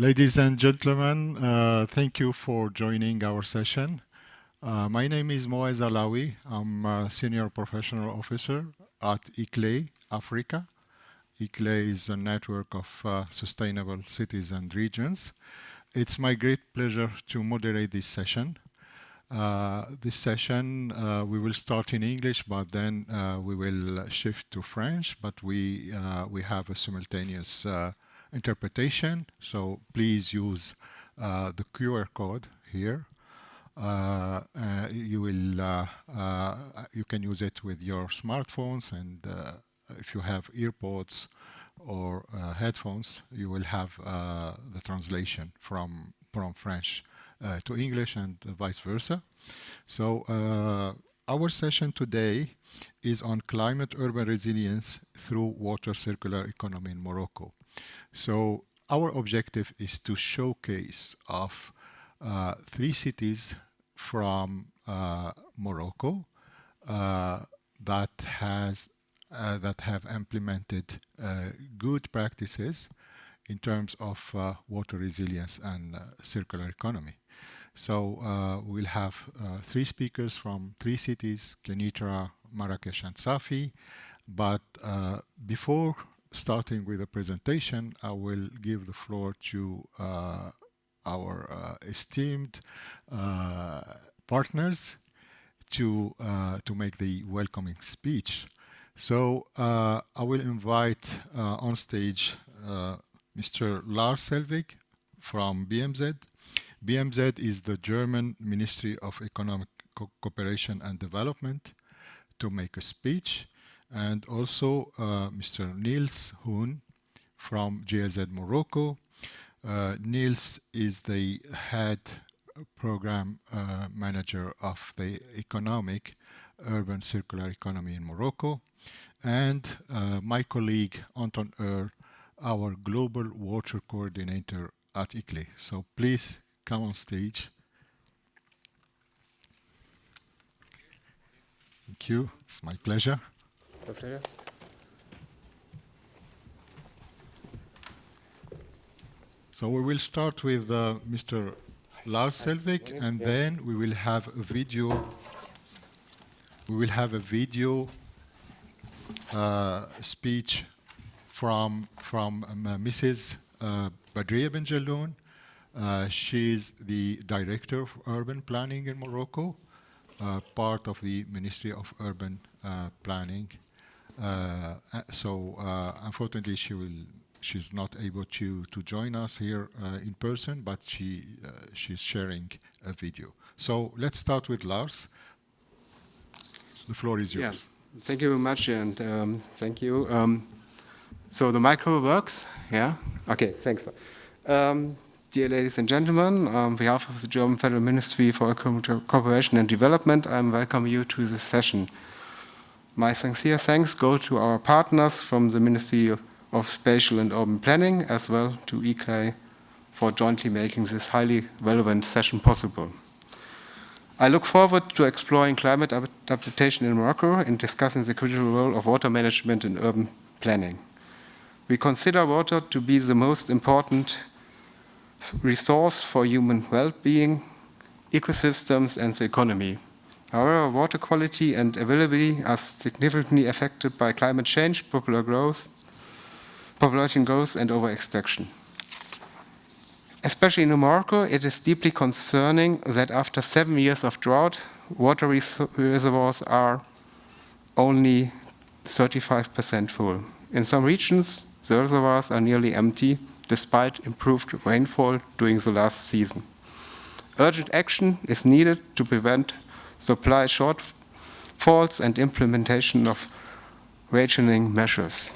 Ladies and gentlemen, thank you for joining our session. My name is Moaz Alawi. I'm a Senior Professional Officer at ICLEI Africa. ICLEI is a network of sustainable cities and regions. It's my great pleasure to moderate this session. This session we will start in English, but then we will shift to French. But we have a simultaneous interpretation, so please use the QR code here. You can use it with your smartphones, and if you have earpods or headphones, you will have the translation from French to English and vice versa. So our session today is on climate urban resilience through water circular economy in Morocco. So our objective is to showcase of 3 cities from Morocco that have implemented good practices in terms of water resilience and circular economy. So we'll have 3 speakers from 3 cities, Kenitra, Marrakesh, and Safi. But before starting with the presentation, I will give the floor to our esteemed partners to make the welcoming speech. So I will invite on stage Mr. Lars Selvig from BMZ. BMZ is the German Ministry of Economic Cooperation and Development to make a speech. And also Mr. Niels Hoon from GIZ Morocco. Niels is the head program manager of the economic urban circular economy in Morocco. And my colleague Anton Earl, our global water coordinator at ICLEI. So please come on stage. Thank you. It's my pleasure. Okay. So we will start with Mr. Lars Selvig, and then we will have a video. We will have a video speech from Mrs. Badriya Ben Jelloun. She's the director of urban planning in Morocco, part of the Ministry of Urban Planning. Unfortunately, she's not able to join us here in person, but she's sharing a video. So let's start with Lars. The floor is yours. Yes, thank you very much, and thank you. So the micro works, yeah? Okay, thanks. Dear ladies and gentlemen, on behalf of the German Federal Ministry for Economic Cooperation and Development, I welcome you to this session. My sincere thanks go to our partners from the Ministry of Spatial and Urban Planning, as well to ICLEI for jointly making this highly relevant session possible. I look forward to exploring climate adaptation in Morocco and discussing the critical role of water management in urban planning. We consider water to be the most important resource for human well-being, ecosystems, and the economy. However, water quality and availability are significantly affected by climate change, population growth, and over-extraction. Especially in Morocco, it is deeply concerning that after 7 years of drought, water reservoirs are only 35% full. In some regions, the reservoirs are nearly empty, despite improved rainfall during the last season. Urgent action is needed to prevent supply shortfalls and implementation of rationing measures.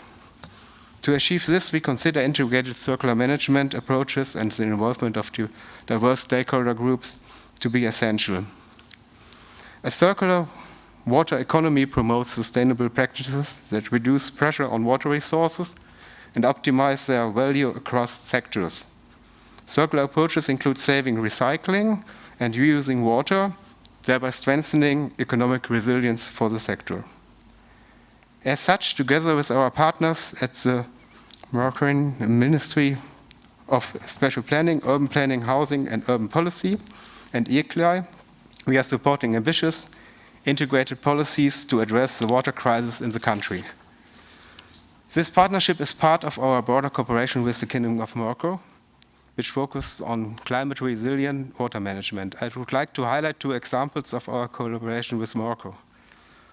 To achieve this, we consider integrated circular management approaches and the involvement of diverse stakeholder groups to be essential. A circular water economy promotes sustainable practices that reduce pressure on water resources and optimize their value across sectors. Circular approaches include saving, recycling, and reusing water, thereby strengthening economic resilience for the sector. As such, together with our partners at the Moroccan Ministry of Spatial Planning, Urban Planning, Housing, and Urban Policy, and ICLEI, we are supporting ambitious, integrated policies to address the water crisis in the country. This partnership is part of our broader cooperation with the Kingdom of Morocco, which focuses on climate-resilient water management. I would like to highlight 2 examples of our collaboration with Morocco.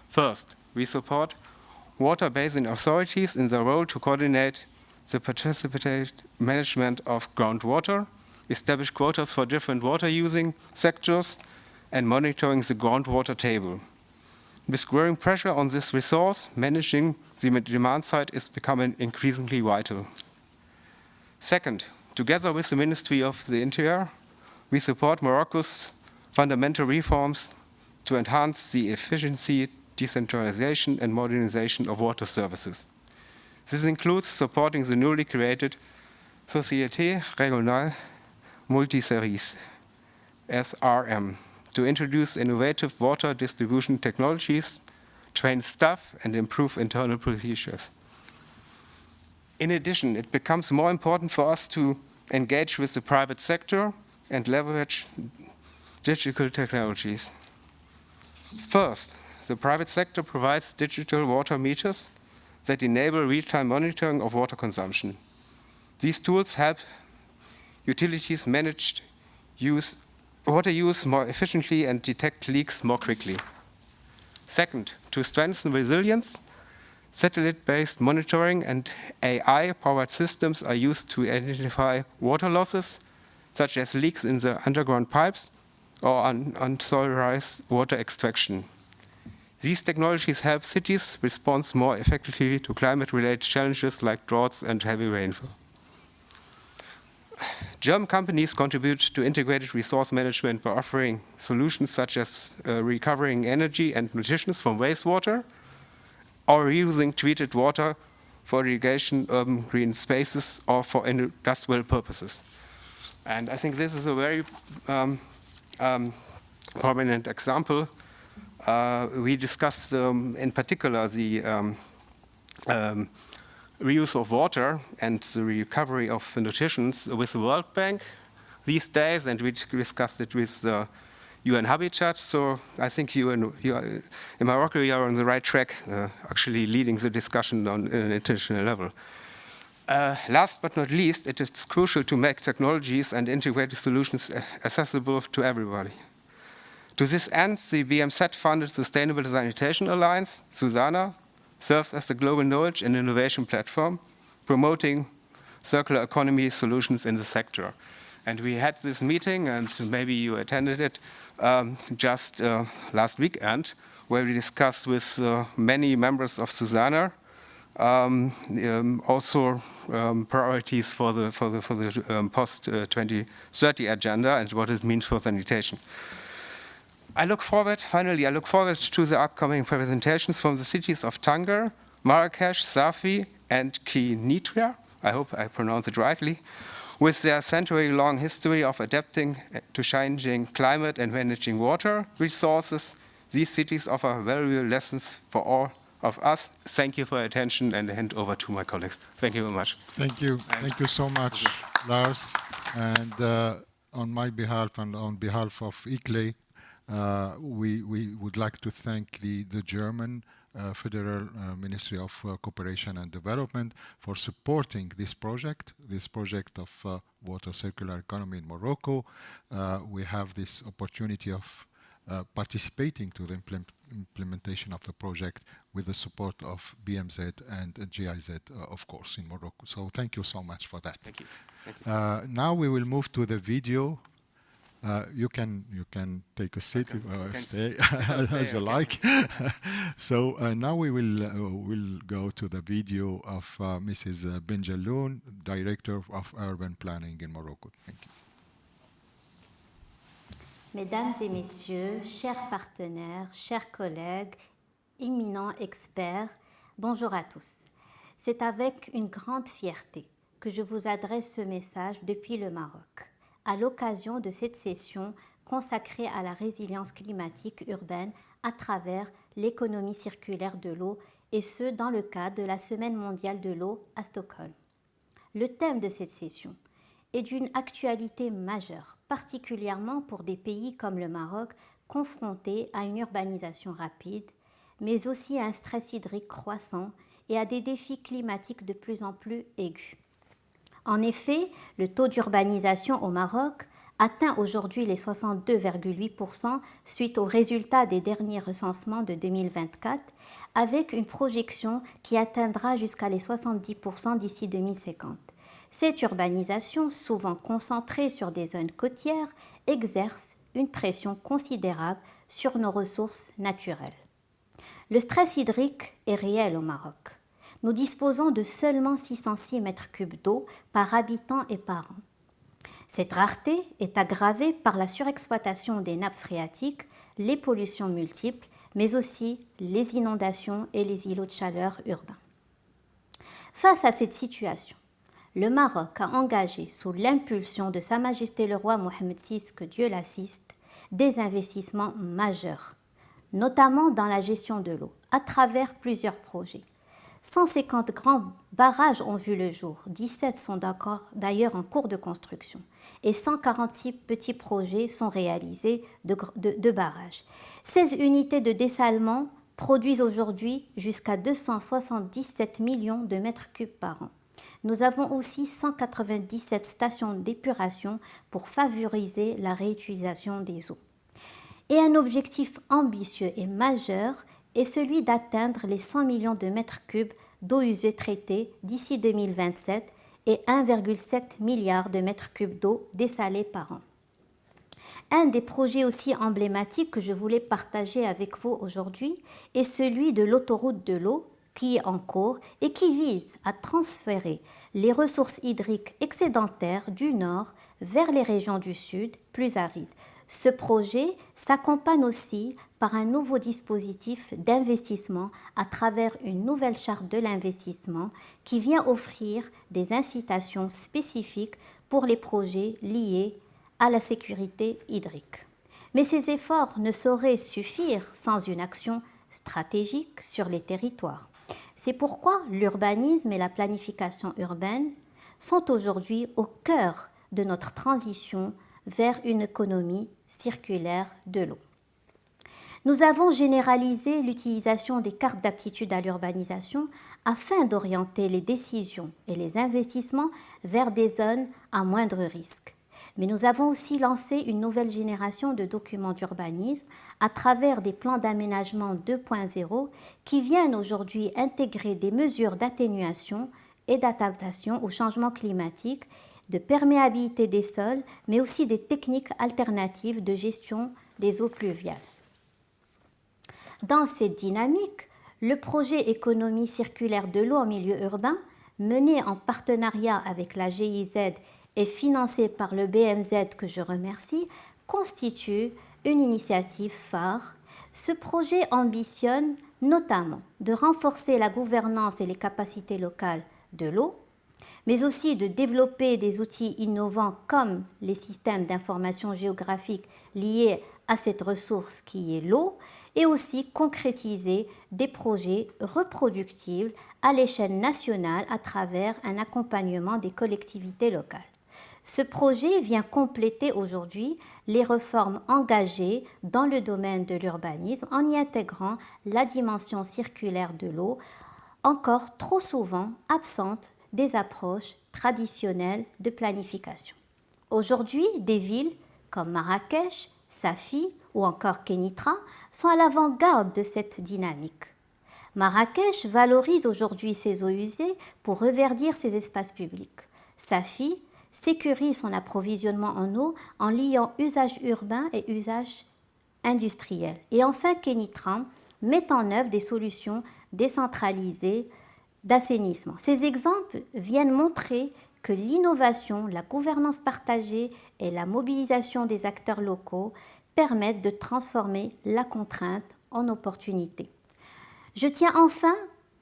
First, we support water basin authorities in their role to coordinate the participated management of groundwater, establish quotas for different water-using sectors, and monitoring the groundwater table. With growing pressure on this resource, managing the demand side is becoming increasingly vital. Second, together with the Ministry of the Interior, we support Morocco's fundamental reforms to enhance the efficiency, decentralization, and modernization of water services. This includes supporting the newly created Société Régionale Multiservices, SRM, to introduce innovative water distribution technologies, train staff, and improve internal procedures. In addition, it becomes more important for us to engage with the private sector and leverage digital technologies. First, the private sector provides digital water meters that enable real-time monitoring of water consumption. These tools help utilities manage water use more efficiently and detect leaks more quickly. Second, to strengthen resilience, satellite-based monitoring and AI-powered systems are used to identify water losses, such as leaks in the underground pipes or unauthorized water extraction. These technologies help cities respond more effectively to climate-related challenges like droughts and heavy rainfall. German companies contribute to integrated resource management by offering solutions such as recovering energy and nutrition from wastewater, or reusing treated water for irrigation, urban green spaces, or for industrial purposes. And I think this is a very prominent example. We discussed in particular the reuse of water and the recovery of nutrition with the World Bank these days, and we discussed it with the UN Habitat. So I think in Morocco, you are on the right track, actually leading the discussion on an international level. Last but not least, it is crucial to make technologies and integrated solutions accessible to everybody. To this end, the BMZ-funded Sustainable Sanitation Alliance, SUSANA, serves as a global knowledge and innovation platform, promoting circular economy solutions in the sector. And we had this meeting, and maybe you attended it, just last weekend, where we discussed with many members of SUSANA also priorities for the post-2030 agenda and what it means for sanitation. I look forward to the upcoming presentations from the cities of Tanger, Marrakesh, Safi, and Kenitra, I hope I pronounced it rightly, with their century-long history of adapting to changing climate and managing water resources. These cities offer valuable lessons for all of us. Thank you for your attention, and I hand over to my colleagues. Thank you very much. Thank you. Thank you so much, Lars. And on my behalf and on behalf of ICLEI, we would like to thank the German Federal Ministry of Cooperation and Development for supporting this project of water circular economy in Morocco. We have this opportunity of participating to the implementation of the project with the support of BMZ and GIZ, of course, in Morocco. So thank you so much for that. Thank you. Now we will move to the video. You can take a seat or stay as you like. So now we will go to the video of Mrs. Benjaloun, Director of Urban Planning in Morocco. Thank you. Mesdames et messieurs, chers partenaires, chers collègues, éminents experts, bonjour à tous. C'est avec une grande fierté que je vous adresse ce message depuis le Maroc, à l'occasion de cette session consacrée à la résilience climatique urbaine à travers l'économie circulaire de l'eau, et ce dans le cadre de la Semaine mondiale de l'eau à Stockholm. Le thème de cette session est d'une actualité majeure, particulièrement pour des pays comme le Maroc, confrontés à une urbanisation rapide, mais aussi à un stress hydrique croissant et à des défis climatiques de plus en plus aigus. En effet, le taux d'urbanisation au Maroc atteint aujourd'hui les 62,8% suite aux résultats des derniers recensements de 2024, avec une projection qui atteindra jusqu'à les 70% d'ici 2050. Cette urbanisation, souvent concentrée sur des zones côtières, exerce une pression considérable sur nos ressources naturelles. Le stress hydrique est réel au Maroc. Nous disposons de seulement 606 mètres cubes d'eau par habitant et par an. Cette rareté est aggravée par la surexploitation des nappes phréatiques, les pollutions multiples, mais aussi les inondations et les îlots de chaleur urbains. Face à cette situation, le Maroc a engagé, sous l'impulsion de Sa Majesté le roi Mohammed VI, que Dieu l'assiste, des investissements majeurs, notamment dans la gestion de l'eau, à travers plusieurs projets. 150 grands barrages ont vu le jour, 17 sont d'ailleurs en cours de construction et 146 petits projets sont réalisés de barrages. 16 unités de dessalement produisent aujourd'hui jusqu'à 277 millions de mètres cubes par an. Nous avons aussi 197 stations d'épuration pour favoriser la réutilisation des eaux. Et un objectif ambitieux et majeur est celui d'atteindre les 100 millions de mètres cubes d'eau usée traitée d'ici 2027 et 1,7 milliard de mètres cubes d'eau dessalée par an. Un des projets aussi emblématiques que je voulais partager avec vous aujourd'hui est celui de l'autoroute de l'eau qui est en cours et qui vise à transférer les ressources hydriques excédentaires du nord vers les régions du sud plus arides. Ce projet s'accompagne aussi par un nouveau dispositif d'investissement à travers une nouvelle charte de l'investissement qui vient offrir des incitations spécifiques pour les projets liés à la sécurité hydrique. Mais ces efforts ne sauraient suffire sans une action stratégique sur les territoires. C'est pourquoi l'urbanisme et la planification urbaine sont aujourd'hui au cœur de notre transition vers une économie circulaire de l'eau. Nous avons généralisé l'utilisation des cartes d'aptitude à l'urbanisation afin d'orienter les décisions et les investissements vers des zones à moindre risque. Mais nous avons aussi lancé une nouvelle génération de documents d'urbanisme à travers des plans d'aménagement 2.0 qui viennent aujourd'hui intégrer des mesures d'atténuation et d'adaptation au changement climatique, de perméabilité des sols, mais aussi des techniques alternatives de gestion des eaux pluviales. Dans cette dynamique, le projet économie circulaire de l'eau en milieu urbain, mené en partenariat avec la GIZ et financé par le BMZ que je remercie, constitue une initiative phare. Ce projet ambitionne notamment de renforcer la gouvernance et les capacités locales de l'eau, mais aussi de développer des outils innovants comme les systèmes d'information géographique liés à cette ressource qui est l'eau, et aussi concrétiser des projets reproductibles à l'échelle nationale à travers un accompagnement des collectivités locales. Ce projet vient compléter aujourd'hui les réformes engagées dans le domaine de l'urbanisme en y intégrant la dimension circulaire de l'eau, encore trop souvent absente des approches traditionnelles de planification. Aujourd'hui, des villes comme Marrakech, Safi ou encore Kénitra sont à l'avant-garde de cette dynamique. Marrakech valorise aujourd'hui ses eaux usées pour reverdir ses espaces publics. Safi sécurise son approvisionnement en eau en liant usage urbain et usage industriel. Et enfin, Kénitra met en œuvre des solutions décentralisées d'assainissement. Ces exemples viennent montrer que l'innovation, la gouvernance partagée et la mobilisation des acteurs locaux permettent de transformer la contrainte en opportunité. Je tiens enfin,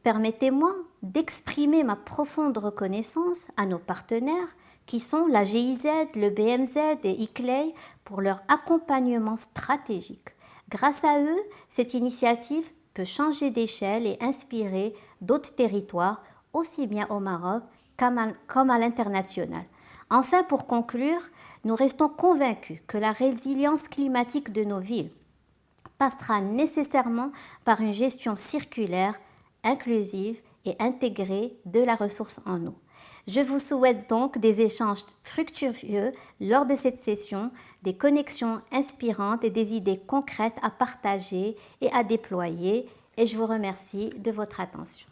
permettez-moi, d'exprimer ma profonde reconnaissance à nos partenaires qui sont la GIZ, le BMZ et ICLEI pour leur accompagnement stratégique. Grâce à eux, cette initiative peut changer d'échelle et inspirer d'autres territoires, aussi bien au Maroc comme à l'international. Enfin, pour conclure, nous restons convaincus que la résilience climatique de nos villes passera nécessairement par une gestion circulaire, inclusive et intégrée de la ressource en eau. Je vous souhaite donc des échanges fructueux lors de cette session, des connexions inspirantes et des idées concrètes à partager et à déployer. Et je vous remercie de votre attention.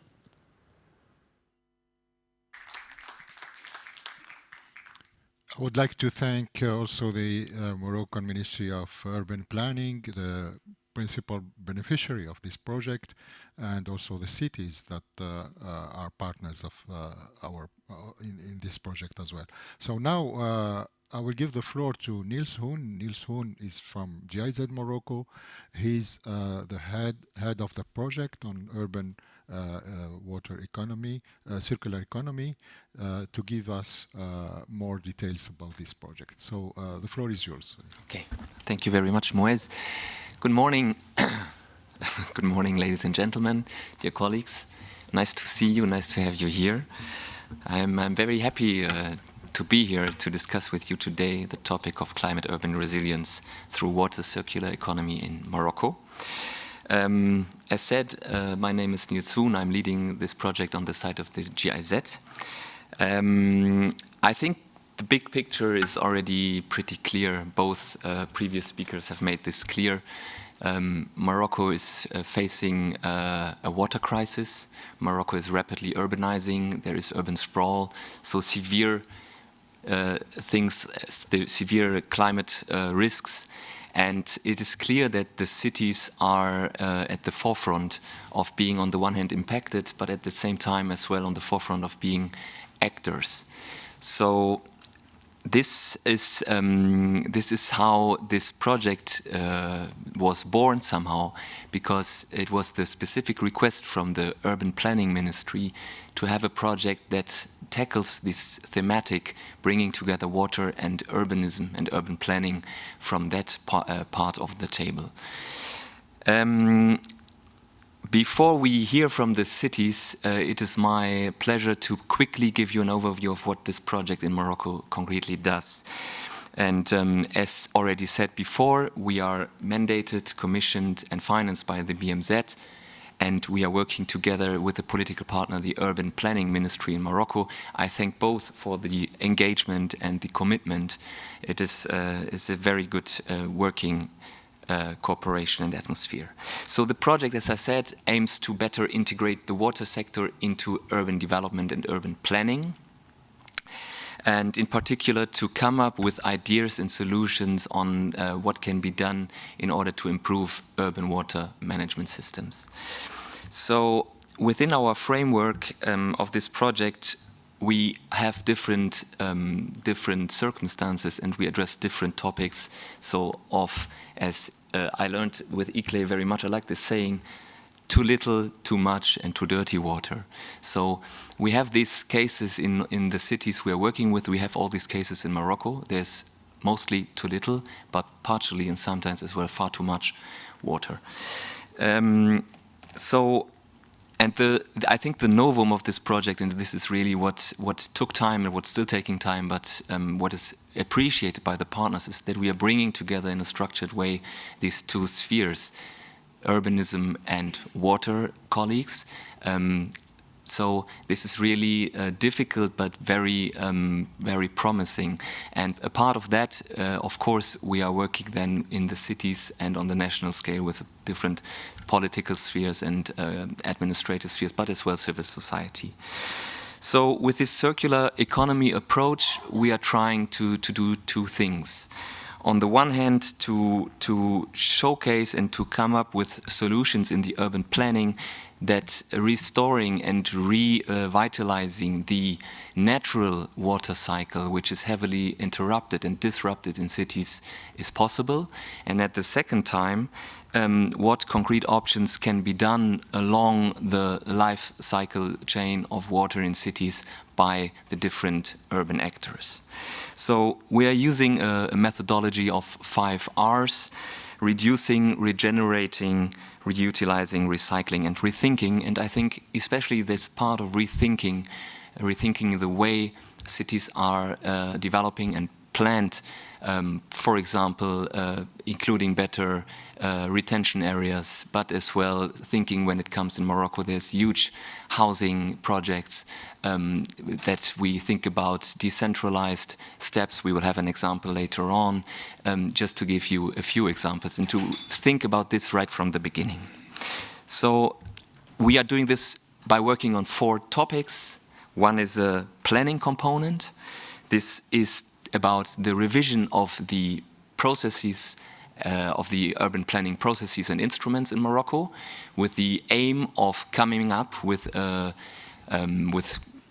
I would like to thank also the Moroccan Ministry of Urban Planning, the principal beneficiary of this project, and also the cities that are partners of our in this project as well. So now I will give the floor to Niels Hoon. Niels Hoon is from GIZ Morocco. He's the head of the project on urban water economy, circular economy, to give us more details about this project. So the floor is yours. Okay, thank you very much, Moez. Good morning. Good morning, ladies and gentlemen, dear colleagues. Nice to see you, nice to have you here. I'm very happy to be here to discuss with you today the topic of climate-urban resilience through water circular economy in Morocco. As said, my name is Niels Hoon. I'm leading this project on the side of the GIZ. I think the big picture is already pretty clear. Both previous speakers have made this clear. Morocco is facing a water crisis. Morocco is rapidly urbanizing. There is urban sprawl. So severe severe climate risks. And it is clear that the cities are at the forefront of being, on the one hand, impacted, but at the same time as well on the forefront of being actors. So this is how this project was born somehow, because it was the specific request from the Urban Planning Ministry to have a project that tackles this thematic, bringing together water and urbanism and urban planning from that part of the table. Before we hear from the cities, it is my pleasure to quickly give you an overview of what this project in Morocco concretely does. And as already said before, we are mandated, commissioned and financed by the BMZ, and we are working together with the political partner, the Urban Planning Ministry in Morocco. I thank both for the engagement and the commitment. It is a very good working cooperation and atmosphere. So the project, as I said, aims to better integrate the water sector into urban development and urban planning, and in particular to come up with ideas and solutions on what can be done in order to improve urban water management systems. So within our framework of this project, we have different circumstances and we address different topics. So as I learned with ICLEI very much, I like this saying, too little, too much, and too dirty water. So we have these cases in the cities we are working with. We have all these cases in Morocco. There's mostly too little, but partially and sometimes as well far too much water. I think the novum of this project, and this is really what took time and what's still taking time, but what is appreciated by the partners, is that we are bringing together in a structured way these two spheres, urbanism and water colleagues. So this is really difficult but very promising. And a part of that, of course, we are working then in the cities and on the national scale with different political spheres and administrative spheres, but as well civil society. So with this circular economy approach, we are trying to do two things. On the one hand, to showcase and to come up with solutions in the urban planning that restoring and revitalizing the natural water cycle, which is heavily interrupted and disrupted in cities, is possible. And at the second time, what concrete options can be done along the life cycle chain of water in cities by the different urban actors. So we are using a methodology of 5 R's: reducing, regenerating, reutilizing, recycling, and rethinking. And I think especially this part of rethinking the way cities are developing and planned, for example, including better retention areas, but as well thinking when it comes in Morocco, there's huge housing projects that we think about decentralized steps. We will have an example later on, just to give you a few examples and to think about this right from the beginning. So we are doing this by working on 4 topics. One is a planning component. This is about the revision of the processes, of the urban planning processes and instruments in Morocco, with the aim of coming up with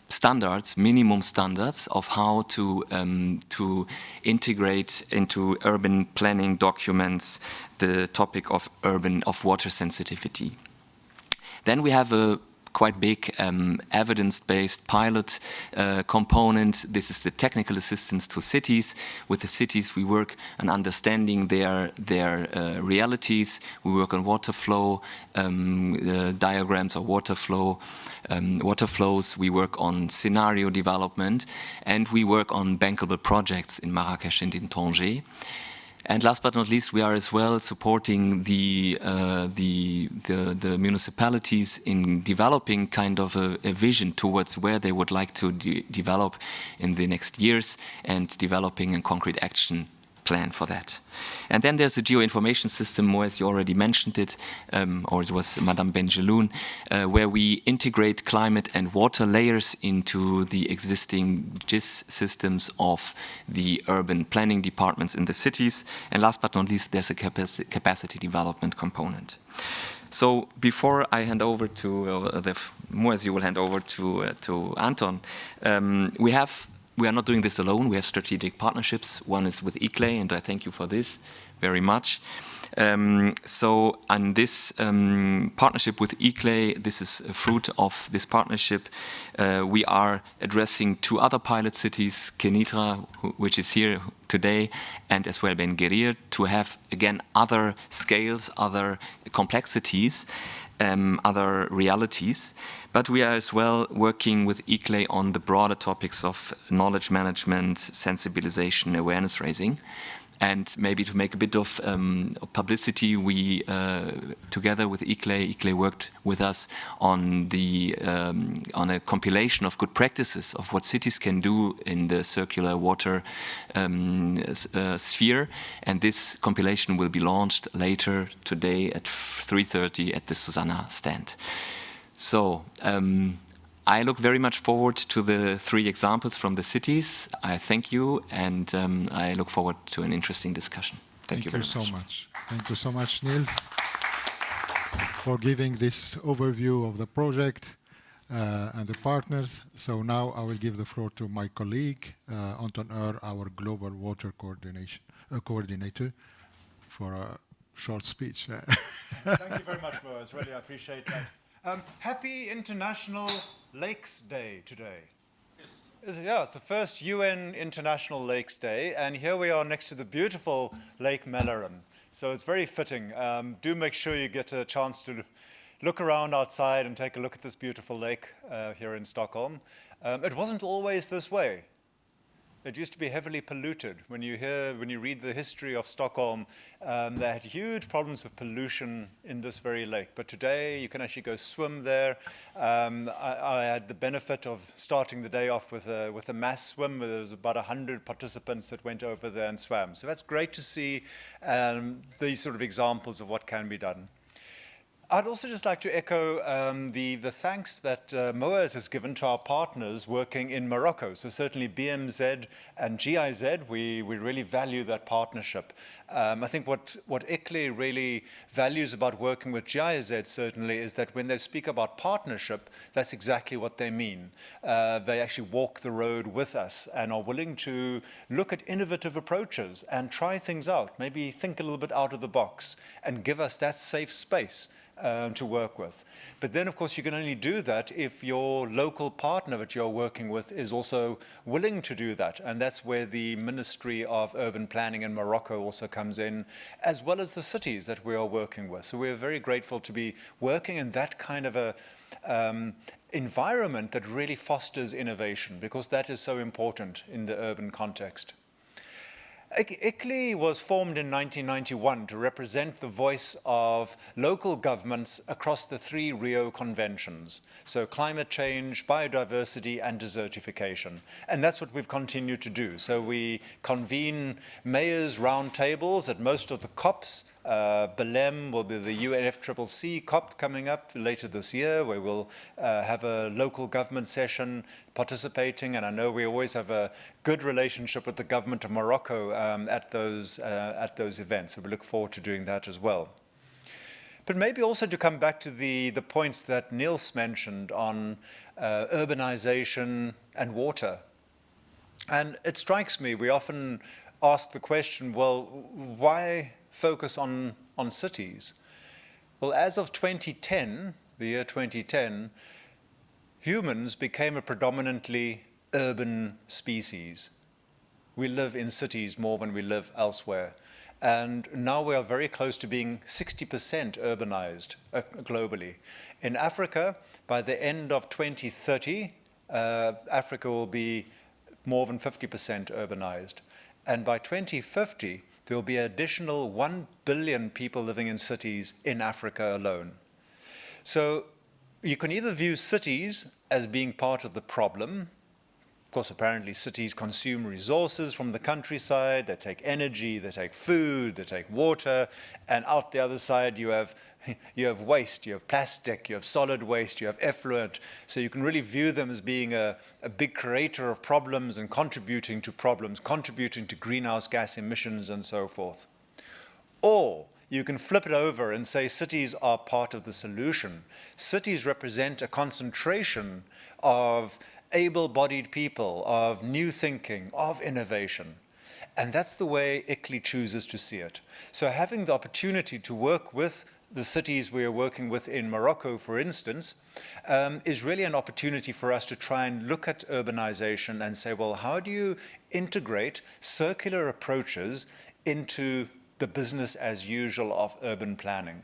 standards, minimum standards of how to integrate into urban planning documents the topic of water sensitivity. Then we have a quite big evidence-based pilot component. This is the technical assistance to cities. With the cities, we work on understanding their realities. We work on water flow diagrams or water flows. We work on scenario development, and we work on bankable projects in Marrakesh and in Tanger. And last but not least, we are as well supporting the municipalities in developing kind of a vision towards where they would like to develop in the next years, and developing a concrete action plan for that. And then there's the geoinformation system, Moez, you already mentioned it, or it was Madame Benjeloun, where we integrate climate and water layers into the existing GIS systems of the urban planning departments in the cities. And last but not least, there's a capacity development component. So before I hand over to Moez, you will hand over to Anton, we are not doing this alone. We have strategic partnerships. One is with ICLEI, and I thank you for this very much. So on this partnership with ICLEI, this is a fruit of this partnership. We are addressing 2 other pilot cities, Kenitra, which is here today, and as well Ben Guerir, to have, again, other scales, other complexities, other realities. But we are as well working with ICLEI on the broader topics of knowledge management, sensibilization, awareness raising. And maybe to make a bit of publicity, we, together with ICLEI worked with us on a compilation of good practices of what cities can do in the circular water sphere. And this compilation will be launched later today at 3:30 at the Susanna stand. So I look very much forward to the 3 examples from the cities. I thank you, and I look forward to an interesting discussion. Thank you very much. So much. Thank you so much, Niels, for giving this overview of the project and the partners. So now I will give the floor to my colleague, Anton Eur, our Global Water Coordinator, for a short speech. Thank you very much, Moez. Really, I appreciate that. Happy International Lakes Day today. Yes. Yeah, it's the first UN International Lakes Day, and here we are next to the beautiful Lake Mälaren. So it's very fitting. Do make sure you get a chance to look around outside and take a look at this beautiful lake here in Stockholm. It wasn't always this way. It used to be heavily polluted. When you read the history of Stockholm, they had huge problems with pollution in this very lake. But today, you can actually go swim there. I had the benefit of starting the day off with a mass swim. There was about 100 participants that went over there and swam. So that's great to see these sort of examples of what can be done. I'd also just like to echo the thanks that Moez has given to our partners working in Morocco. So certainly BMZ and GIZ, we really value that partnership. I think what ICLEI really values about working with GIZ certainly is that when they speak about partnership, that's exactly what they mean. They actually walk the road with us and are willing to look at innovative approaches and try things out, maybe think a little bit out of the box and give us that safe space to work with. But then, of course, you can only do that if your local partner that you're working with is also willing to do that. And that's where the Ministry of Urban Planning in Morocco also comes in, as well as the cities that we are working with. So we're very grateful to be working in that kind of a environment that really fosters innovation, because that is so important in the urban context. ICLEI was formed in 1991 to represent the voice of local governments across the 3 Rio Conventions, so climate change, biodiversity, and desertification. And that's what we've continued to do. So we convene mayors' roundtables at most of the COPs. Belém will be the UNFCCC COP coming up later this year, where we'll have a local government session participating, and I know we always have a good relationship with the government of Morocco at those events, so we look forward to doing that as well. But maybe also to come back to the points that Niels mentioned on urbanization and water. And it strikes me, we often ask the question, well, why focus on cities? Well, as of 2010, the year 2010, humans became a predominantly urban species. We live in cities more than we live elsewhere. And now we are very close to being 60% urbanized globally. In Africa, by the end of 2030, Africa will be more than 50% urbanized. And by 2050, there will be an additional 1 billion people living in cities in Africa alone. So you can either view cities as being part of the problem. Of course, apparently cities consume resources from the countryside, they take energy, they take food, they take water, and out the other side you have waste, you have plastic, you have solid waste, you have effluent. So you can really view them as being a big creator of problems and contributing to problems, contributing to greenhouse gas emissions and so forth. Or you can flip it over and say cities are part of the solution. Cities represent a concentration of able-bodied people, of new thinking, of innovation. And that's the way ICLEI chooses to see it. So having the opportunity to work with the cities we are working with in Morocco, for instance, is really an opportunity for us to try and look at urbanization and say, well, how do you integrate circular approaches into the business as usual of urban planning?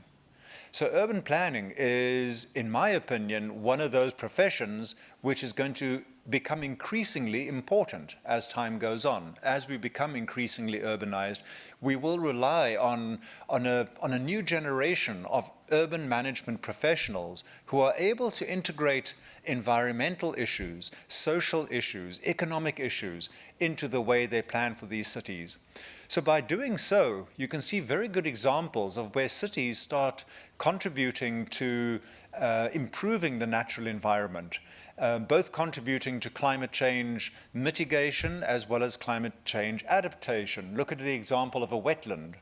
So urban planning is, in my opinion, one of those professions which is going to become increasingly important as time goes on. As we become increasingly urbanized, we will rely on a new generation of urban management professionals who are able to integrate environmental issues, social issues, economic issues into the way they plan for these cities. So by doing so, you can see very good examples of where cities start contributing to improving the natural environment, both contributing to climate change mitigation as well as climate change adaptation. Look at the example of a wetland.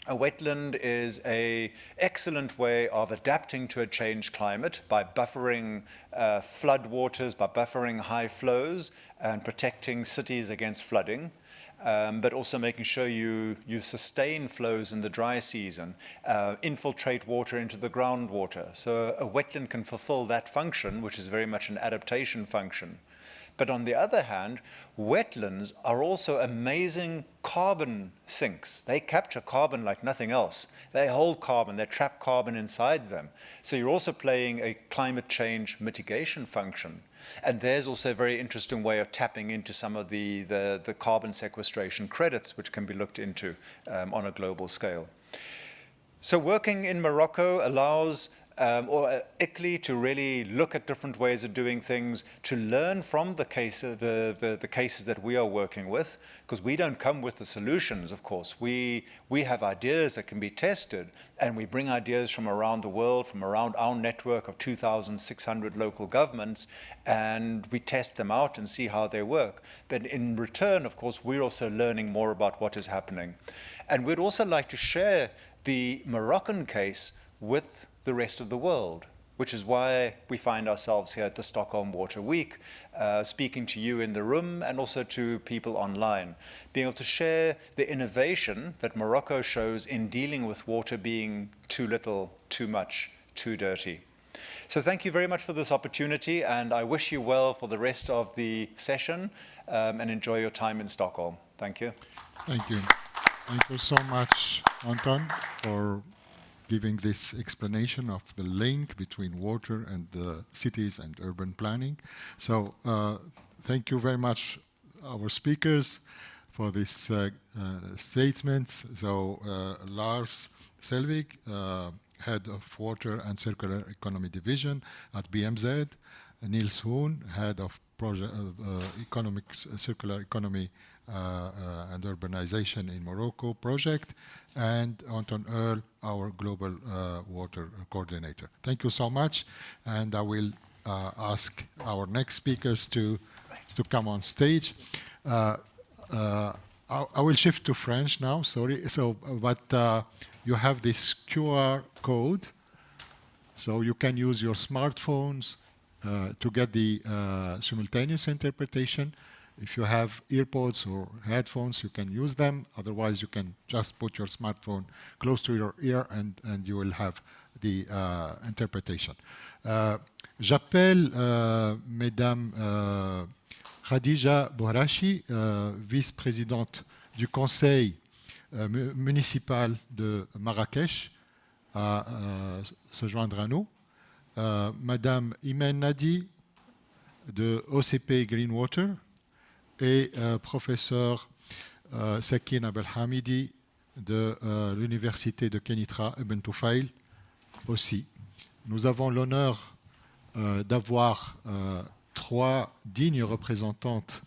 A wetland is an excellent way of adapting to a changed climate by buffering flood waters, by buffering high flows and protecting cities against flooding. But also making sure you sustain flows in the dry season, infiltrate water into the groundwater. So a wetland can fulfill that function, which is very much an adaptation function. But on the other hand, wetlands are also amazing carbon sinks. They capture carbon like nothing else. They hold carbon, they trap carbon inside them. So you're also playing a climate change mitigation function. And there's also a very interesting way of tapping into some of the carbon sequestration credits, which can be looked into on a global scale. So working in Morocco allows ICLEI to really look at different ways of doing things, to learn from the cases that we are working with, because we don't come with the solutions, of course. We have ideas that can be tested, and we bring ideas from around the world, from around our network of 2,600 local governments, and we test them out and see how they work. But in return, of course, we're also learning more about what is happening. And we'd also like to share the Moroccan case with the rest of the world. which is why we find ourselves here at the Stockholm Water Week, speaking to you in the room and also to people online, being able to share the innovation that Morocco shows in dealing with water being too little, too much, too dirty. So thank you very much for this opportunity, and I wish you well for the rest of the session, and enjoy your time in Stockholm. Thank you. Thank you. Thank you so much, Anton, for giving this explanation of the link between water and the cities and urban planning. So thank you very much, our speakers, for these statements. So Lars Selvig, Head of Water and Circular Economy Division at BMZ, Niels Hoon, Head of Project Circular Economy and Urbanization in Morocco project, and Anton Earl, our Global Water Coordinator. Thank you so much, and I will ask our next speakers to come on stage. I will shift to French now, sorry. So, but you have this QR code, so you can use your smartphones to get the simultaneous interpretation. If you have earpods or headphones, you can use them. Otherwise, you can just put your smartphone close to your ear and you will have the interpretation. J'appelle Mesdames Khadija Bouhrachi, vice-présidente du conseil municipal de Marrakech, à se joindre à nous. Madame Imen Nadi de OCP Greenwater et professeur Sakin Abelhamidi de l'université de Kenitra Ibn Tufail aussi. Nous avons l'honneur d'avoir 3 dignes représentantes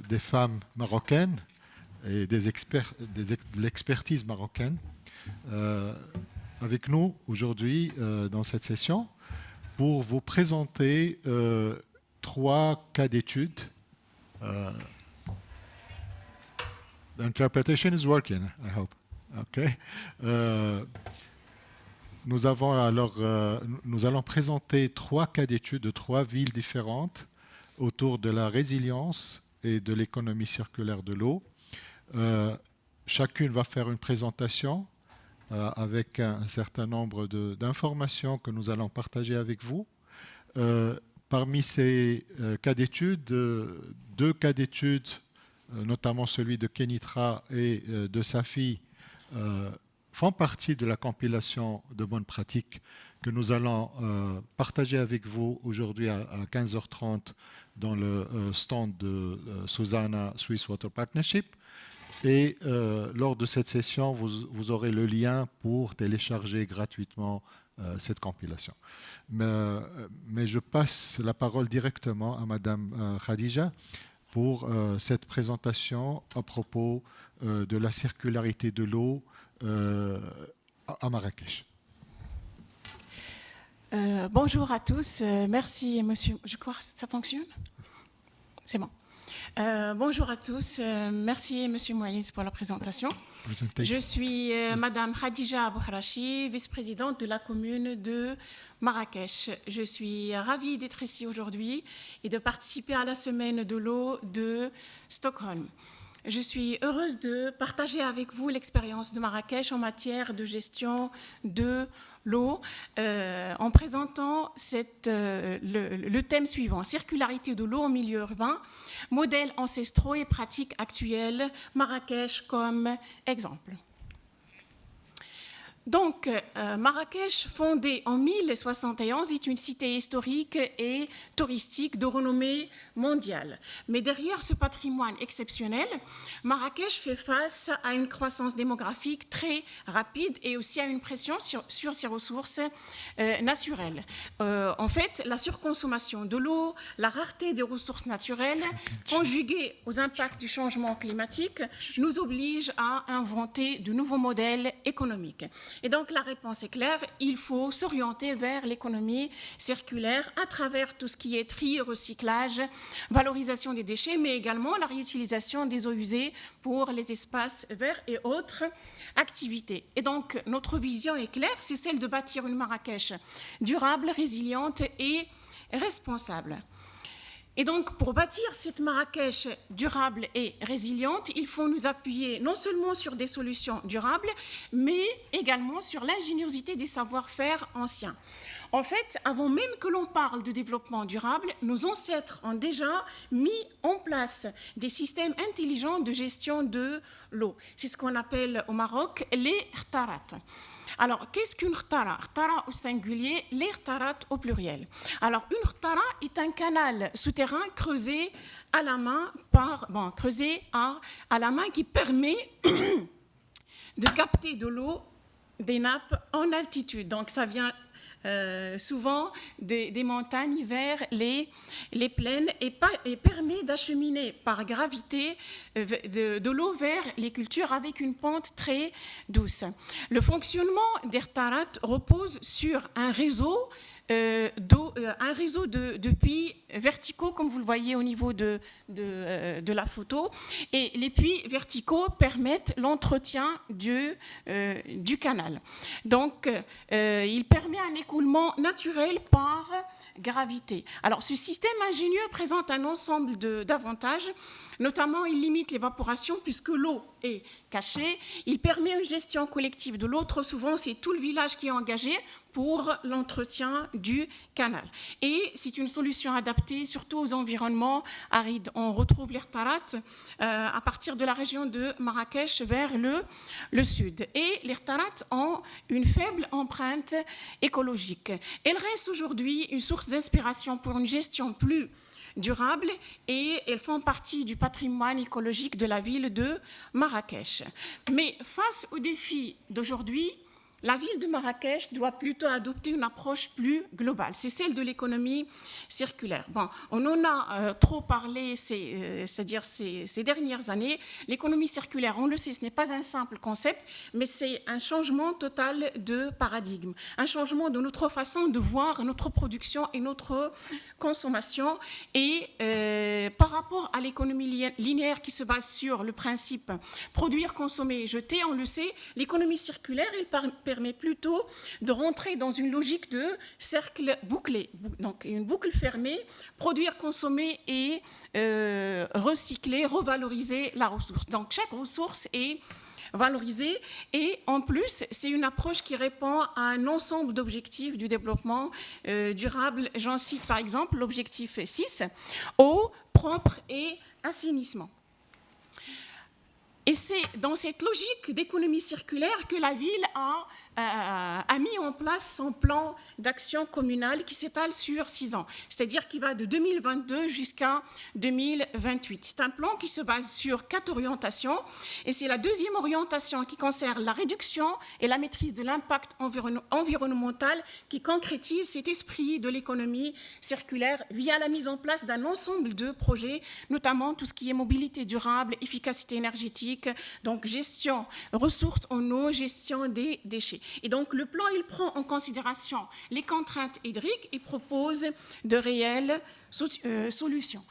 des femmes marocaines et de l'expertise marocaine avec nous aujourd'hui dans cette session pour vous présenter 3 cas d'études. The interpretation is working, I hope. Okay. Nous allons présenter 3 cas d'études de 3 villes différentes autour de la résilience et de l'économie circulaire de l'eau. Chacune va faire une présentation avec un certain nombre d'informations que nous allons partager avec vous. Parmi ces cas d'études, 2 cas d'études, notamment celui de Kenitra et de Safi, font partie de la compilation de bonnes pratiques que nous allons partager avec vous aujourd'hui à 15h30 dans le stand de Susanna Swiss Water Partnership. Et lors de cette session, vous aurez le lien pour télécharger gratuitement cette compilation. Mais je passe la parole directement à Madame Khadija pour cette présentation à propos de la circularité de l'eau à Marrakech. Bonjour à tous. Merci, monsieur. Je crois que ça fonctionne. C'est bon. Bonjour à tous. Merci, monsieur Moïse, pour la présentation. Je suis Madame Khadija Bouhrachi, vice-présidente de la commune de Marrakech. Je suis ravie d'être ici aujourd'hui et de participer à la semaine de l'eau de Stockholm. Je suis heureuse de partager avec vous l'expérience de Marrakech en matière de gestion de l'eau en présentant le thème suivant, circularité de l'eau en milieu urbain, modèles ancestraux et pratiques actuelles, Marrakech comme exemple. Donc, Marrakech, fondée en 1071, est une cité historique et touristique de renommée mondiale. Mais derrière ce patrimoine exceptionnel, Marrakech fait face à une croissance démographique très rapide et aussi à une pression sur ses ressources naturelles. En fait, la surconsommation de l'eau, la rareté des ressources naturelles, conjuguée aux impacts du changement climatique, nous oblige à inventer de nouveaux modèles économiques. Et donc la réponse est claire, il faut s'orienter vers l'économie circulaire à travers tout ce qui est tri, recyclage, valorisation des déchets, mais également la réutilisation des eaux usées pour les espaces verts et autres activités. Et donc notre vision est claire, c'est celle de bâtir une Marrakech durable, résiliente et responsable. Et donc, pour bâtir cette Marrakech durable et résiliente, il faut nous appuyer non seulement sur des solutions durables, mais également sur l'ingéniosité des savoir-faire anciens. En fait, avant même que l'on parle de développement durable, nos ancêtres ont déjà mis en place des systèmes intelligents de gestion de l'eau. C'est ce qu'on appelle au Maroc les khtarat. Alors, qu'est-ce qu'une khtara? Khtara au singulier, les khtarat au pluriel. Alors, une khtara est un canal souterrain creusé à la main à la main qui permet de capter de l'eau des nappes en altitude. Donc, ça vient souvent des montagnes vers les plaines et permet d'acheminer par gravité de l'eau vers les cultures avec une pente très douce. Le fonctionnement des khtarat repose sur un réseau de puits verticaux, comme vous le voyez au niveau de la photo. Et les puits verticaux permettent l'entretien du canal. Donc, il permet un écoulement naturel par gravité. Alors, ce système ingénieux présente un ensemble d'avantages. Notamment, il limite l'évaporation puisque l'eau est cachée. Il permet une gestion collective de l'eau. Trop souvent, c'est tout le village qui est engagé pour l'entretien du canal. Et c'est une solution adaptée surtout aux environnements arides. On retrouve les khtarat à partir de la région de Marrakech vers le sud. Et les khtarat ont une faible empreinte écologique. Elles restent aujourd'hui une source d'inspiration pour une gestion plus durable et elles font partie du patrimoine écologique de la ville de Marrakech. Mais face aux défis d'aujourd'hui, la ville de Marrakech doit plutôt adopter une approche plus globale. C'est celle de l'économie circulaire. Bon, on en a trop parlé ces dernières années. L'économie circulaire, on le sait, ce n'est pas un simple concept, mais c'est un changement total de paradigme, un changement de notre façon de voir notre production et notre consommation. Et par rapport à l'économie linéaire qui se base sur le principe produire, consommer, jeter, on le sait, l'économie circulaire, elle permet plutôt de rentrer dans une logique de cercle bouclé. Donc une boucle fermée, produire, consommer et recycler, revaloriser la ressource. Donc chaque ressource est valorisée et en plus, c'est une approche qui répond à un ensemble d'objectifs du développement durable. J'en cite par exemple l'objectif 6, eau, propre et assainissement. Et c'est dans cette logique d'économie circulaire que la ville a mis en place son plan d'action communal qui s'étale sur 6 ans, c'est-à-dire qui va de 2022 jusqu'à 2028. C'est un plan qui se base sur 4 orientations et c'est la deuxième orientation qui concerne la réduction et la maîtrise de l'impact environnemental qui concrétise cet esprit de l'économie circulaire via la mise en place d'un ensemble de projets, notamment tout ce qui est mobilité durable, efficacité énergétique, donc gestion ressources en eau, gestion des déchets. Et donc, le plan, il prend en considération les contraintes hydriques et propose de réelles solutions.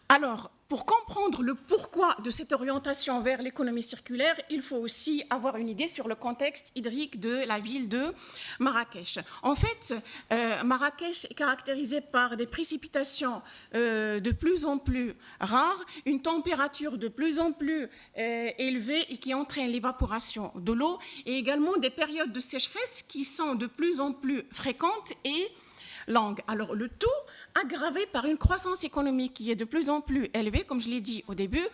Alors, pour comprendre le pourquoi de cette orientation vers l'économie circulaire, il faut aussi avoir une idée sur le contexte hydrique de la ville de Marrakech. En fait, Marrakech est caractérisée par des précipitations de plus en plus rares, une température de plus en plus élevée et qui entraîne l'évaporation de l'eau, et également des périodes de sécheresse qui sont de plus en plus fréquentes et longues. Alors, le tout aggravé par une croissance économique qui est de plus en plus élevée, comme je l'ai dit au début,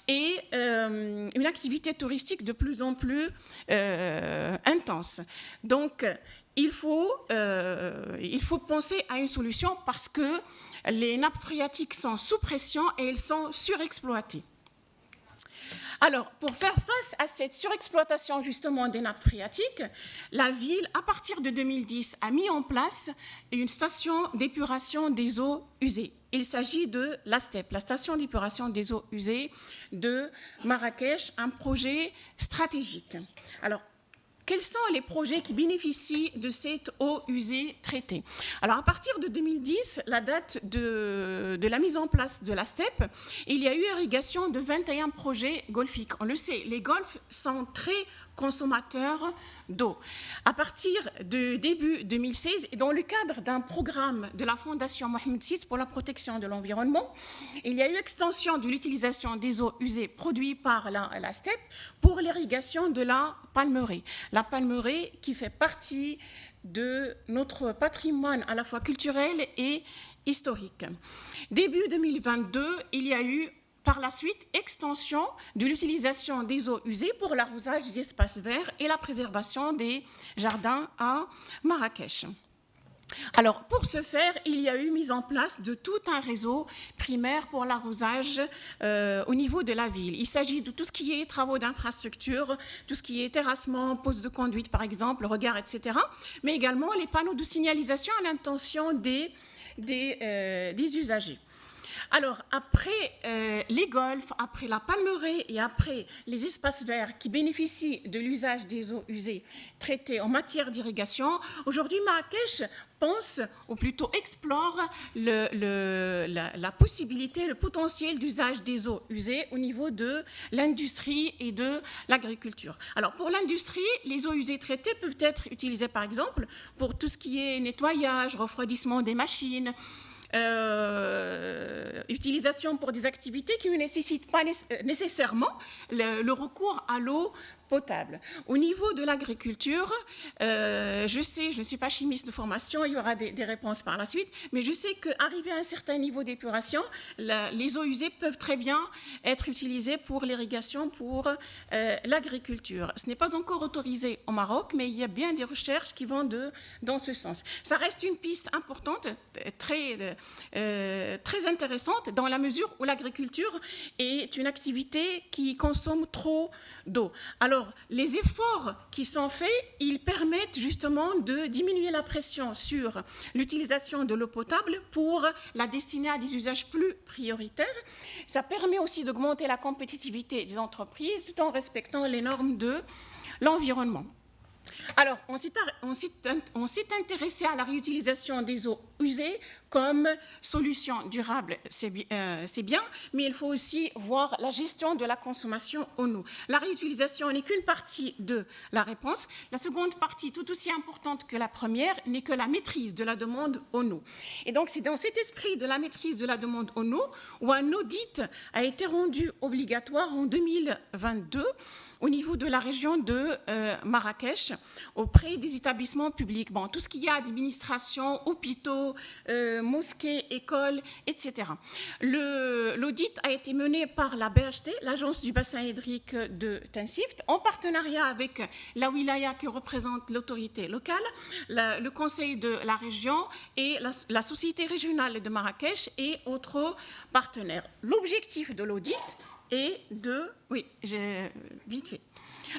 et une activité touristique de plus en plus intense. Donc, il faut penser à une solution parce que les nappes phréatiques sont sous pression et elles sont surexploitées. Alors, pour faire face à cette surexploitation justement des nappes phréatiques, la ville, à partir de 2010, a mis en place une station d'épuration des eaux usées. Il s'agit de la STEP, la station d'épuration des eaux usées de Marrakech, un projet stratégique. Alors, quels sont les projets qui bénéficient de cette eau usée traitée? Alors, à partir de 2010, la date de la mise en place de la STEP, il y a eu irrigation de 21 projets golfiques. On le sait, les golfs sont très consommateurs d'eau. À partir de début 2016, et dans le cadre d'un programme de la Fondation Mohamed VI pour la protection de l'environnement, il y a eu extension de l'utilisation des eaux usées produites par la STEP pour l'irrigation de la palmeraie. La palmeraie qui fait partie de notre patrimoine à la fois culturel et historique. Début 2022, il y a eu par la suite extension de l'utilisation des eaux usées pour l'arrosage des espaces verts et la préservation des jardins à Marrakech. Alors, pour ce faire, il y a eu mise en place de tout un réseau primaire pour l'arrosage au niveau de la ville. Il s'agit de tout ce qui est travaux d'infrastructure, tout ce qui est terrassement, pose de conduite par exemple, regard, etc. Mais également les panneaux de signalisation à l'intention des usagers. Alors, après les golfs, après la palmeraie et après les espaces verts qui bénéficient de l'usage des eaux usées traitées en matière d'irrigation, aujourd'hui Marrakech pense, ou plutôt explore la possibilité, le potentiel d'usage des eaux usées au niveau de l'industrie et de l'agriculture. Alors, pour l'industrie, les eaux usées traitées peuvent être utilisées, par exemple, pour tout ce qui est nettoyage, refroidissement des machines, utilisation pour des activités qui ne nécessitent pas nécessairement le recours à l'eau potable. Au niveau de l'agriculture, je sais, je ne suis pas chimiste de formation, il y aura des réponses par la suite, mais je sais qu'arrivé à un certain niveau d'épuration, les eaux usées peuvent très bien être utilisées pour l'irrigation, pour l'agriculture. Ce n'est pas encore autorisé au Maroc, mais il y a bien des recherches qui vont dans ce sens. Ça reste une piste importante, très intéressante, dans la mesure où l'agriculture est une activité qui consomme trop d'eau. Alors, les efforts qui sont faits, ils permettent justement de diminuer la pression sur l'utilisation de l'eau potable pour la destiner à des usages plus prioritaires. Ça permet aussi d'augmenter la compétitivité des entreprises tout en respectant les normes de l'environnement. Alors, on s'est intéressé à la réutilisation des eaux usées comme solution durable, c'est bien, mais il faut aussi voir la gestion de la consommation en eau. La réutilisation n'est qu'une partie de la réponse. La seconde partie, tout aussi importante que la première, n'est que la maîtrise de la demande en eau. Et donc, c'est dans cet esprit de la maîtrise de la demande en eau où un audit a été rendu obligatoire en 2022 au niveau de la région de Marrakech, auprès des établissements publics. Bon, tout ce qu'il y a administration, hôpitaux, mosquées, écoles, etc. L'audit a été mené par la BHT, l'Agence du bassin hydrique de Tinsift, en partenariat avec la wilaya qui représente l'autorité locale, le conseil de la région et la société régionale de Marrakech et autres partenaires. L'objectif de l'audit est de... Oui, j'ai vite fait.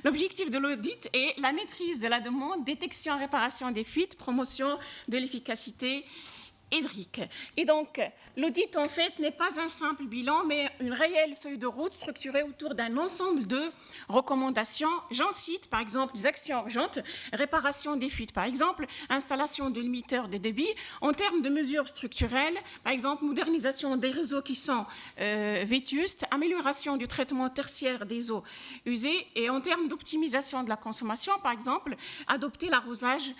L'objectif de l'audit est la maîtrise de la demande, détection et réparation des fuites, promotion de l'efficacité hydrique. Et donc, l'audit, en fait, n'est pas un simple bilan, mais une réelle feuille de route structurée autour d'un ensemble de recommandations. J'en cite, par exemple, des actions urgentes, réparation des fuites, par exemple, installation de limiteurs de débit. En termes de mesures structurelles, par exemple, modernisation des réseaux qui sont vétustes, amélioration du traitement tertiaire des eaux usées, et en termes d'optimisation de la consommation, par exemple, adopter l'arrosage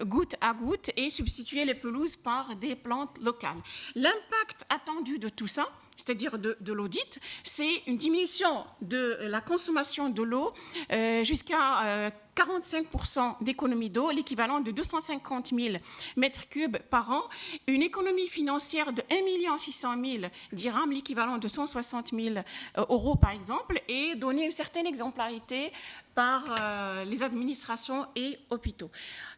goutte à goutte et substituer les pelouses par des plantes locales. L'impact attendu de tout ça, c'est-à-dire de l'audit, c'est une diminution de la consommation de l'eau jusqu'à 45% d'économie d'eau, l'équivalent de 250 000 mètres cubes par an, une économie financière de 1 600 000 dirhams, l'équivalent de 160 000 euros par exemple, et donner une certaine exemplarité par les administrations et hôpitaux.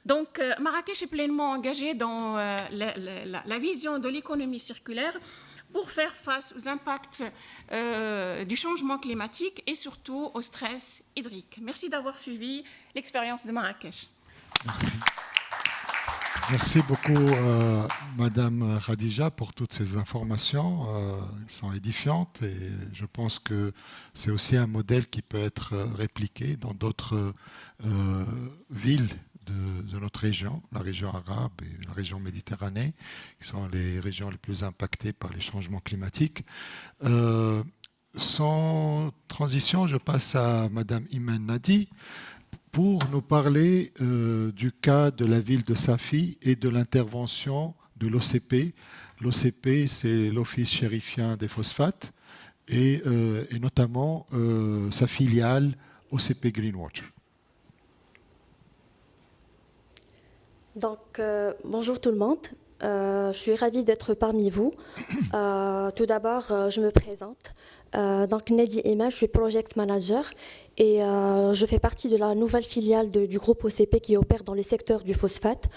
Donc, Marrakech est pleinement engagé dans la vision de l'économie circulaire pour faire face aux impacts du changement climatique et surtout au stress hydrique. Merci d'avoir suivi l'expérience de Marrakech. Merci. Merci beaucoup, Madame Khadija, pour toutes ces informations. Elles sont édifiantes et je pense que c'est aussi un modèle qui peut être répliqué dans d'autres villes de notre région, la région arabe et la région méditerranée, qui sont les régions les plus impactées par les changements climatiques. Sans transition, je passe à Madame Imen Nadi pour nous parler du cas de la ville de Safi et de l'intervention de l'OCP. L'OCP, c'est l'Office chérifien des phosphates et notamment sa filiale OCP Greenwater. Donc, bonjour tout le monde. Je suis ravie d'être parmi vous. Tout d'abord, je me présente. Donc, Nadi Imen, je suis Project Manager et je fais partie de la nouvelle filiale du groupe OCP qui opère dans le secteur du phosphate.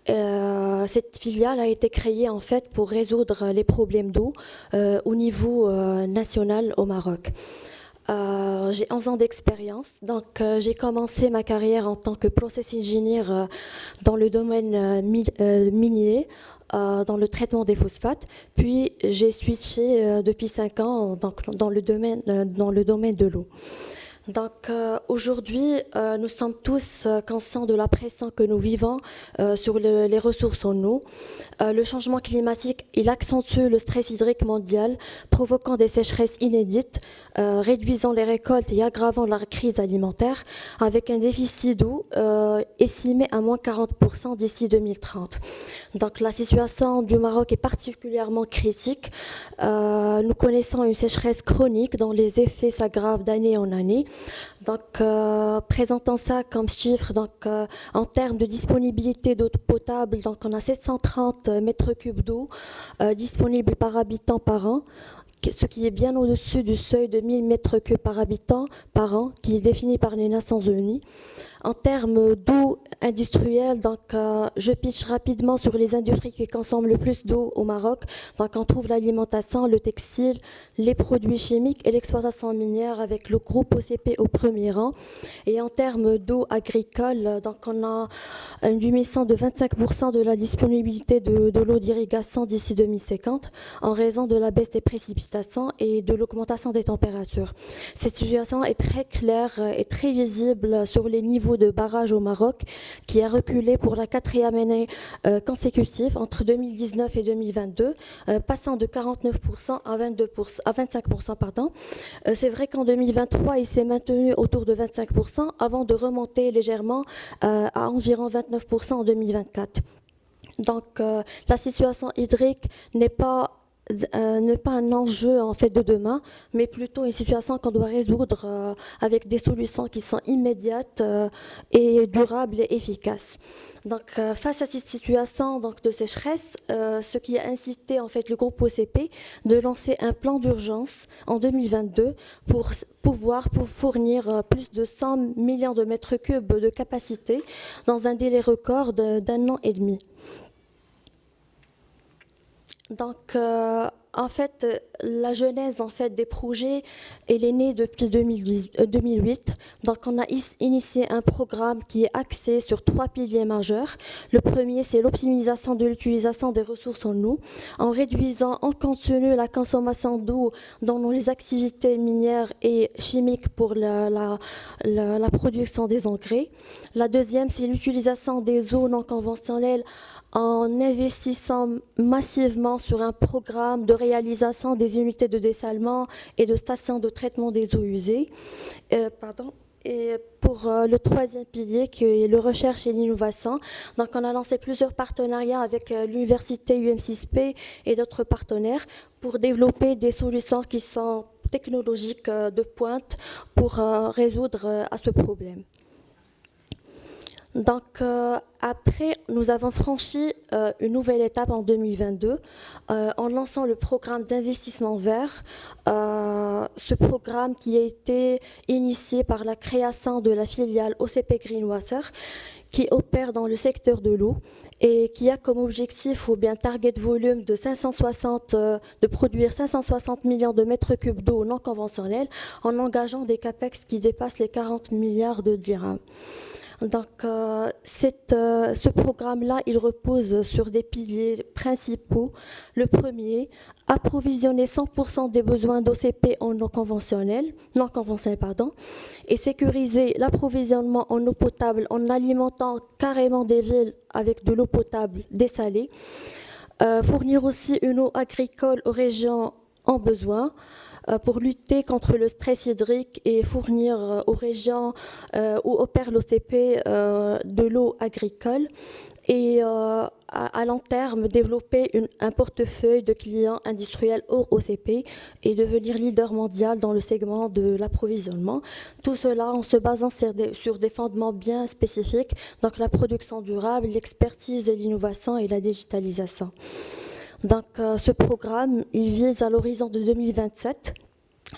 Cette filiale a été créée en fait pour résoudre les problèmes d'eau au niveau national au Maroc. J'ai 11 ans d'expérience, donc j'ai commencé ma carrière en tant que process engineer dans le domaine minier, dans le traitement des phosphates, puis j'ai switché depuis 5 ans dans le domaine de l'eau. Donc aujourd'hui, nous sommes tous conscients de la pression que nous vivons sur les ressources en eau. Le changement climatique, il accentue le stress hydrique mondial, provoquant des sécheresses inédites, réduisant les récoltes et aggravant la crise alimentaire, avec un déficit d'eau estimé à moins 40% d'ici 2030. Donc la situation du Maroc est particulièrement critique. Nous connaissons une sécheresse chronique dont les effets s'aggravent d'année en année. Donc, présentant ça comme chiffre, donc, en termes de disponibilité d'eau potable, donc on a 730 mètres cubes d'eau disponibles par habitant par an, ce qui est bien au-dessus du seuil de 1000 mètres cubes par habitant par an, qui est défini par les Nations Unies. En termes d'eau industrielle, donc, je pitch rapidement sur les industries qui consomment le plus d'eau au Maroc. Donc, on trouve l'alimentation, le textile, les produits chimiques et l'exploitation minière avec le groupe OCP au premier rang. Et en termes d'eau agricole, donc, on a une diminution de 25% de la disponibilité de l'eau d'irrigation d'ici 2050 en raison de la baisse des précipitations et de l'augmentation des températures. Cette situation est très claire et très visible sur les niveaux de barrage au Maroc qui a reculé pour la 4e année consécutive entre 2019 et 2022, passant de 49% à 25%. Pardon. C'est vrai qu'en 2023, il s'est maintenu autour de 25% avant de remonter légèrement à environ 29% en 2024. Donc la situation hydrique n'est pas un enjeu en fait de demain, mais plutôt une situation qu'on doit résoudre avec des solutions qui sont immédiates et durables et efficaces. Donc, face à cette situation donc, de sécheresse, ce qui a incité en fait le groupe OCP de lancer un plan d'urgence en 2022 pour fournir plus de 100 millions de mètres cubes de capacité dans un délai record d'1 an et demi. Donc, en fait, la genèse en fait, des projets, elle est née depuis 2008. Donc, on a initié un programme qui est axé sur 3 piliers majeurs. Le premier, c'est l'optimisation de l'utilisation des ressources en eau, en réduisant en continu la consommation d'eau dans les activités minières et chimiques pour la production des engrais. La deuxième, c'est l'utilisation des eaux non conventionnelles en investissant massivement sur un programme de réalisation des unités de dessalement et de stations de traitement des eaux usées. Et pour le troisième pilier, qui est le recherche et l'innovation, donc on a lancé plusieurs partenariats avec l'université UM6P et d'autres partenaires pour développer des solutions qui sont technologiques de pointe pour résoudre à ce problème. Donc, après, nous avons franchi une nouvelle étape en 2022 en lançant le programme d'investissement vert. Ce programme qui a été initié par la création de la filiale OCP Greenwater, qui opère dans le secteur de l'eau et qui a comme objectif ou bien target volume de produire 560 millions de mètres cubes d'eau non conventionnelle en engageant des capex qui dépassent les 40 milliards de dirhams. Donc, ce programme-là, il repose sur des piliers principaux. Le premier, approvisionner 100% des besoins d'OCP en non conventionnel, et sécuriser l'approvisionnement en eau potable en alimentant carrément des villes avec de l'eau potable dessalée. Fournir aussi une eau agricole aux régions en besoin, pour lutter contre le stress hydrique et fournir aux régions où opère l'OCP de l'eau agricole et à long terme développer un portefeuille de clients industriels hors OCP et devenir leader mondial dans le segment de l'approvisionnement. Tout cela en se basant sur des fondements bien spécifiques, donc la production durable, l'expertise et l'innovation et la digitalisation. Donc, ce programme, il vise à l'horizon de 2027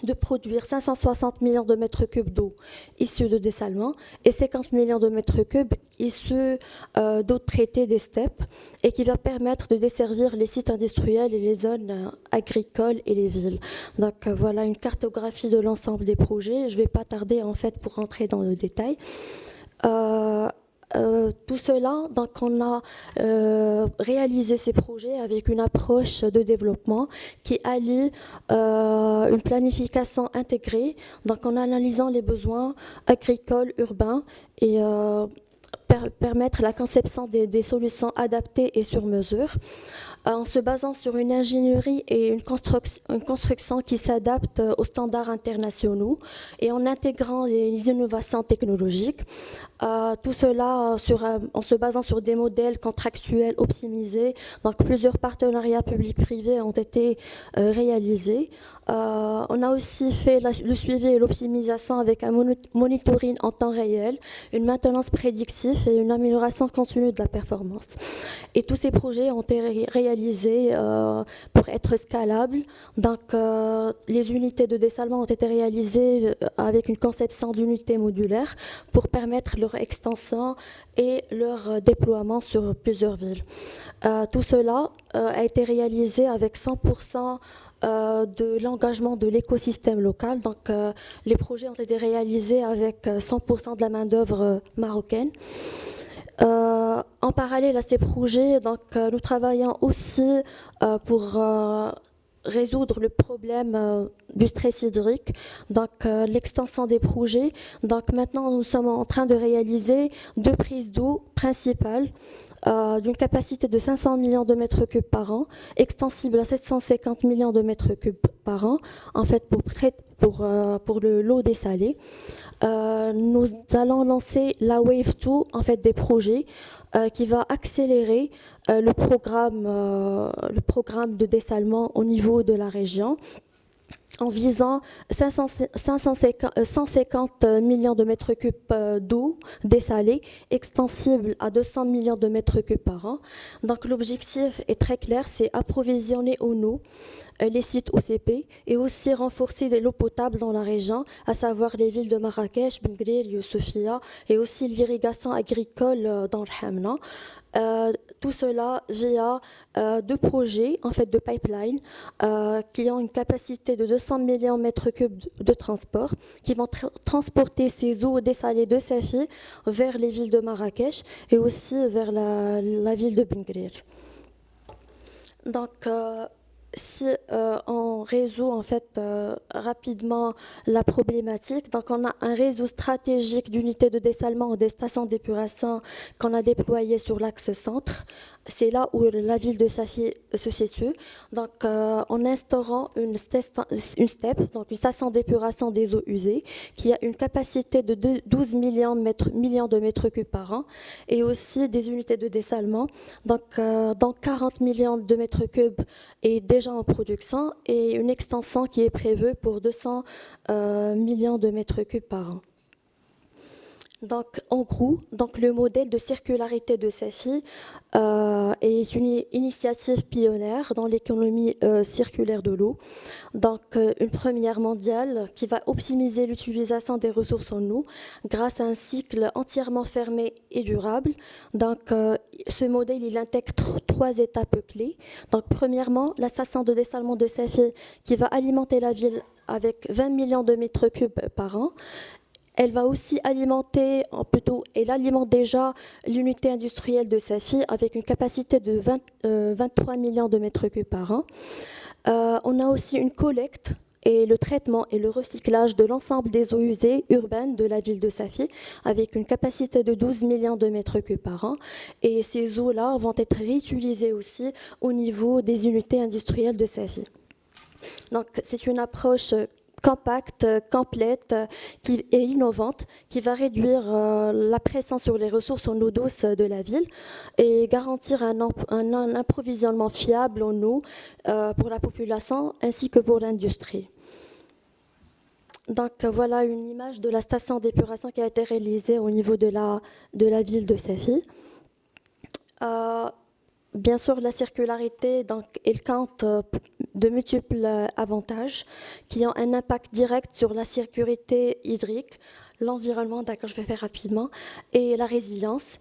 de produire 560 millions de mètres cubes d'eau issus de dessalement et 50 millions de mètres cubes issus d'eau traitée des steppes et qui va permettre de desservir les sites industriels et les zones agricoles et les villes. Donc, voilà une cartographie de l'ensemble des projets. Je ne vais pas tarder en fait pour rentrer dans le détail. Tout cela, donc on a réalisé ces projets avec une approche de développement qui allie une planification intégrée, donc en analysant les besoins agricoles, urbains et permettre la conception des solutions adaptées et sur mesure, en se basant sur une ingénierie et une construction qui s'adapte aux standards internationaux et en intégrant les innovations technologiques. Tout cela en se basant sur des modèles contractuels optimisés. Donc, plusieurs partenariats publics-privés ont été réalisés. On a aussi fait le suivi et l'optimisation avec un monitoring en temps réel, une maintenance prédictive et une amélioration continue de la performance. Et tous ces projets ont été réalisés pour être scalables. Donc, les unités de dessalement ont été réalisées avec une conception d'unités modulaires pour permettre leur extension et leur déploiement sur plusieurs villes. Tout cela a été réalisé avec 100% de l'engagement de l'écosystème local. Donc, les projets ont été réalisés avec 100% de la main-d'œuvre marocaine. En parallèle à ces projets, donc, nous travaillons aussi pour résoudre le problème du stress hydrique, donc l'extension des projets. Donc maintenant, nous sommes en train de réaliser 2 prises d'eau principales d'une capacité de 500 millions de mètres cubes par an, extensible à 750 millions de mètres cubes par an, en fait pour l'eau dessalée. Nous allons lancer la Wave 2, en fait des projets qui va accélérer le programme de dessalement au niveau de la région en visant 150 millions de mètres cubes d'eau dessalée, extensible à 200 millions de mètres cubes par an. Donc l'objectif est très clair, c'est approvisionner en eau les sites OCP et aussi renforcer l'eau potable dans la région, à savoir les villes de Marrakech, Ben Gurir, Youssoufia et aussi l'irrigation agricole dans le Hamna. Tout cela via 2 projets en fait de pipeline qui ont une capacité de 200 millions de mètres cubes de transport, qui vont transporter ces eaux dessalées de Safi vers les villes de Marrakech et aussi vers la ville de Ben Gurir. Donc, si on résout en fait rapidement la problématique, donc on a un réseau stratégique d'unités de dessalement ou des stations d'épuration qu'on a déployé sur l'axe centre. C'est là où la ville de Safi se situe. Donc, en instaurant une STEP, donc une station d'épuration des eaux usées, qui a une capacité de 12 millions de mètres cubes par an, et aussi des unités de dessalement. Donc, 40 millions de mètres cubes est déjà en production, et une extension qui est prévue pour 200 millions de mètres cubes par an. Donc, en gros, donc, le modèle de circularité de SAFI est une initiative pionnière dans l'économie circulaire de l'eau. Donc, une première mondiale qui va optimiser l'utilisation des ressources en eau grâce à un cycle entièrement fermé et durable. Donc, ce modèle, il intègre trois étapes clés. Donc, premièrement, la station de dessalement de SAFI qui va alimenter la ville avec 20 millions de mètres cubes par an. Elle va aussi alimenter, elle alimente déjà l'unité industrielle de SAFI avec une capacité de 23 millions de mètres cubes par an. On a aussi une collecte et le traitement et le recyclage de l'ensemble des eaux usées urbaines de la ville de SAFI avec une capacité de 12 millions de mètres cubes par an. Et ces eaux-là vont être réutilisées aussi au niveau des unités industrielles de SAFI. Donc, c'est une approche compacte, complète qui est innovante, qui va réduire la pression sur les ressources en eau douce de la ville et garantir un approvisionnement fiable en eau pour la population ainsi que pour l'industrie. Donc voilà une image de la station d'épuration qui a été réalisée au niveau de la ville de SAFI. Bien sûr, la circularité, donc, elle compte de multiples avantages qui ont un impact direct sur la sécurité hydrique, l'environnement, d'accord, je vais faire rapidement, et la résilience.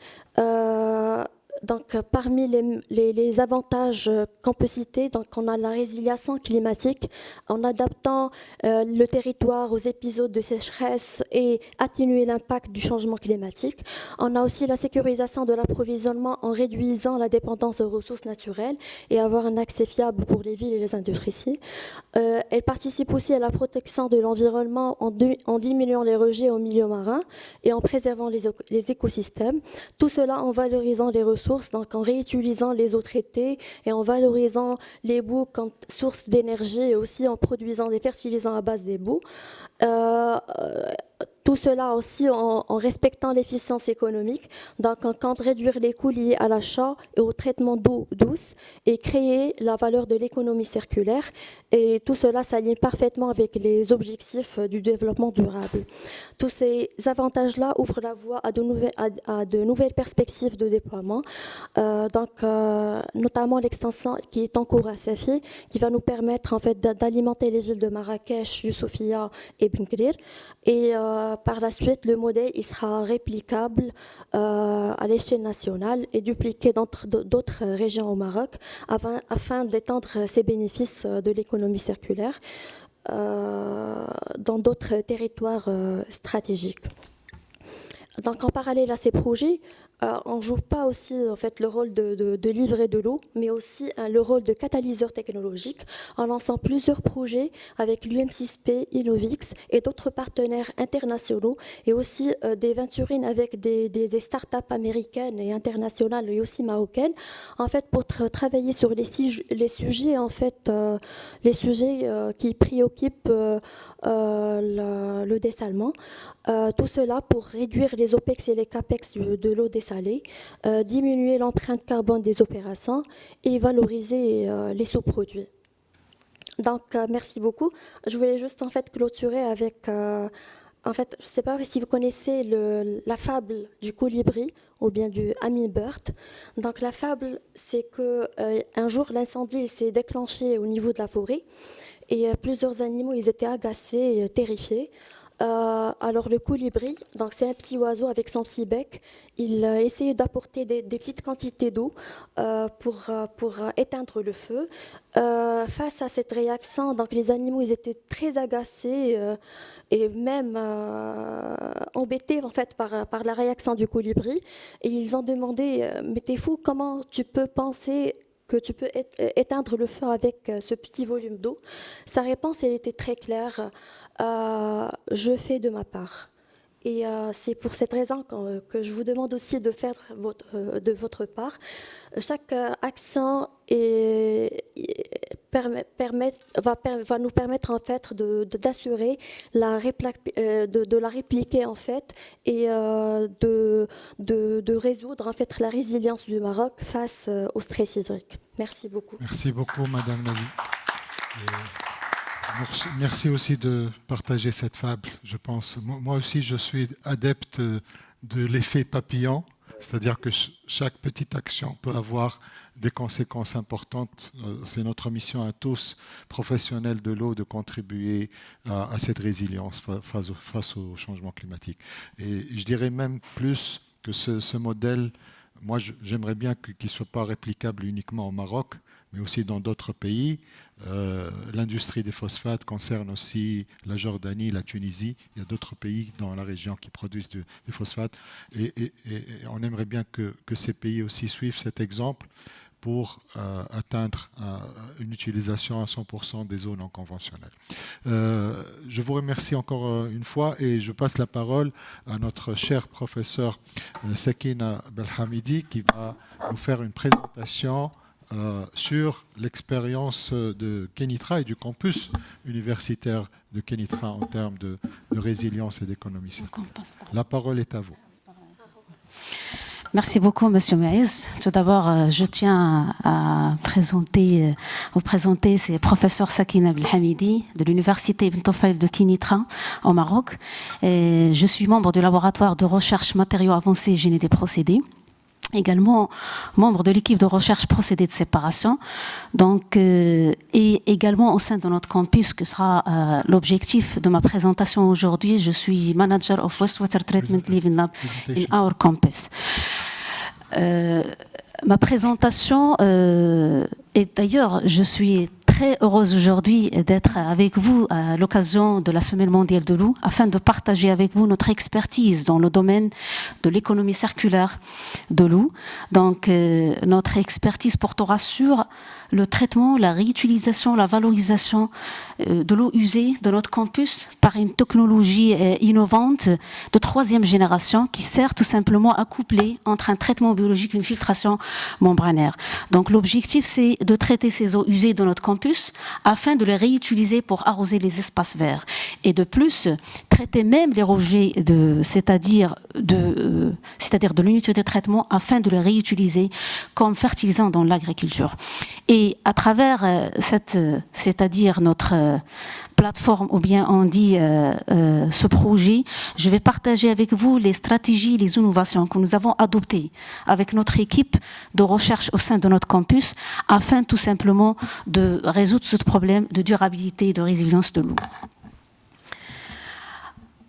Donc, parmi les avantages qu'on peut citer, donc, on a la résilience climatique en adaptant le territoire aux épisodes de sécheresse et atténuer l'impact du changement climatique. On a aussi la sécurisation de l'approvisionnement en réduisant la dépendance aux ressources naturelles et avoir un accès fiable pour les villes et les industries. Elle participe aussi à la protection de l'environnement en diminuant les rejets au milieu marin et en préservant les écosystèmes. Tout cela en valorisant les ressources, donc en réutilisant les eaux traitées et en valorisant les boues comme source d'énergie et aussi en produisant des fertilisants à base des boues. Tout cela aussi en respectant l'efficience économique, donc on compte réduire les coûts liés à l'achat et au traitement d'eau douce et créer la valeur de l'économie circulaire. Et tout cela s'aligne parfaitement avec les objectifs du développement durable. Tous ces avantages-là ouvrent la voie à de nouvelles perspectives de déploiement, notamment l'extension qui est en cours à SAFI, qui va nous permettre en fait, d'alimenter les villes de Marrakech, Youssoufia et Ben Guerir. Et par la suite, le modèle il sera réplicable à l'échelle nationale et dupliqué dans d'autres régions au Maroc afin d'étendre ses bénéfices de l'économie circulaire dans d'autres territoires stratégiques. Donc, en parallèle à ces projets, on ne joue pas aussi en fait, le rôle de livrer de l'eau, mais aussi le rôle de catalyseur technologique en lançant plusieurs projets avec l'UM6P, Innovix et d'autres partenaires internationaux et aussi des venturines avec des startups américaines et internationales et aussi marocaines en fait, pour travailler sur les sujets, en fait, qui préoccupent le dessalement. Tout cela pour réduire les OPEX et les CAPEX de l'eau dessalée, diminuer l'empreinte carbone des opérations et valoriser les sous-produits. Donc, merci beaucoup. Je voulais juste en fait clôturer avec, en fait, je ne sais pas si vous connaissez la fable du colibri ou bien du hummingbird. Donc, la fable, c'est qu'un jour, l'incendie s'est déclenché au niveau de la forêt et plusieurs animaux, ils étaient agacés, terrifiés. Alors le colibri, donc c'est un petit oiseau avec son petit bec, il essayait d'apporter des petites quantités d'eau pour éteindre le feu. Face à cette réaction, donc les animaux ils étaient très agacés et même embêtés en fait par la réaction du colibri. Et ils ont demandé mais t'es fou, comment tu peux penser que tu peux éteindre le feu avec ce petit volume d'eau? Sa réponse, elle était très claire. Je fais de ma part. Et c'est pour cette raison que je vous demande aussi de faire de votre part. Chaque action va nous permettre en fait d'assurer de la répliquer en fait et de résoudre en fait la résilience du Maroc face au stress hydrique. Merci beaucoup. Merci beaucoup, Madame Navi. Merci aussi de partager cette fable. Je pense, moi aussi, je suis adepte de l'effet papillon, c'est-à-dire que chaque petite action peut avoir des conséquences importantes. C'est notre mission à tous, professionnels de l'eau, de contribuer à cette résilience face au changement climatique. Et je dirais même plus que ce modèle, moi j'aimerais bien qu'il ne soit pas réplicable uniquement au Maroc, mais aussi dans d'autres pays. L'industrie des phosphates concerne aussi la Jordanie, la Tunisie. Il y a d'autres pays dans la région qui produisent des phosphates. Et on aimerait bien que ces pays aussi suivent cet exemple pour atteindre une utilisation à 100% des eaux non conventionnelles. Je vous remercie encore une fois et je passe la parole à notre cher professeur Sakina Belhamidi qui va nous faire une présentation sur l'expérience de Kenitra et du campus universitaire de Kenitra en termes de résilience et d'économie circulaire. La parole est à vous. Merci beaucoup, Monsieur Moïse. Tout d'abord, je tiens à vous présenter c'est professeur Sakina Belhamidi de l'Université Ibn Tufayl de Kenitra au Maroc. Et je suis membre du laboratoire de recherche matériaux avancés et génie des procédés. Également membre de l'équipe de recherche procédés de séparation, donc, et également au sein de notre campus, que sera l'objectif de ma présentation aujourd'hui. Je suis manager of Wastewater Treatment Living Lab in our campus. Ma présentation, et d'ailleurs, je suis très heureuse aujourd'hui d'être avec vous à l'occasion de la Semaine mondiale de l'eau afin de partager avec vous notre expertise dans le domaine de l'économie circulaire de l'eau. Donc, notre expertise portera sur le traitement, la réutilisation, la valorisation de l'eau usée de notre campus par une technologie innovante de 3e génération qui sert tout simplement à coupler entre un traitement biologique et une filtration membranaire. Donc l'objectif, c'est de traiter ces eaux usées de notre campus afin de les réutiliser pour arroser les espaces verts. Et de plus, traiter même les rejets, c'est-à-dire de l'unité de traitement afin de les réutiliser comme fertilisant dans l'agriculture. Et à travers c'est-à-dire notre plateforme, ou bien on dit ce projet, je vais partager avec vous les stratégies, les innovations que nous avons adoptées avec notre équipe de recherche au sein de notre campus afin tout simplement de résoudre ce problème de durabilité et de résilience de l'eau.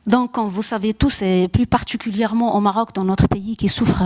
Donc, comme vous savez tous, et plus particulièrement au Maroc, dans notre pays qui souffre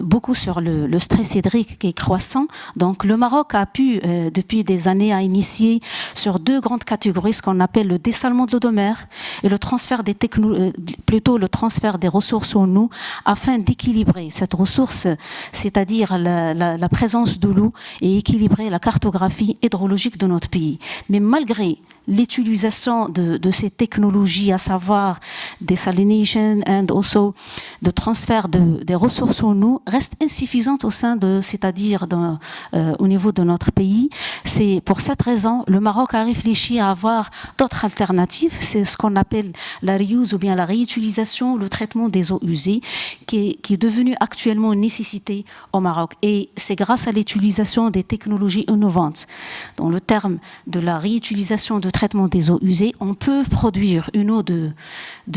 beaucoup sur le stress hydrique qui est croissant, donc le Maroc a pu, depuis des années, à initier sur 2 grandes catégories, ce qu'on appelle le dessalement de l'eau de mer et le transfert le transfert des ressources en eau, afin d'équilibrer cette ressource, c'est-à-dire la présence de l'eau, et équilibrer la cartographie hydrologique de notre pays. Mais malgré l'utilisation de ces technologies, à savoir desalination and also de transfert des ressources en eau, reste insuffisante au sein au niveau de notre pays. C'est pour cette raison le Maroc a réfléchi à avoir d'autres alternatives. C'est ce qu'on appelle la reuse ou bien la réutilisation, le traitement des eaux usées, qui est devenu actuellement une nécessité au Maroc. Et c'est grâce à l'utilisation des technologies innovantes. Dans le terme de la réutilisation de traitement des eaux usées, on peut produire une eau de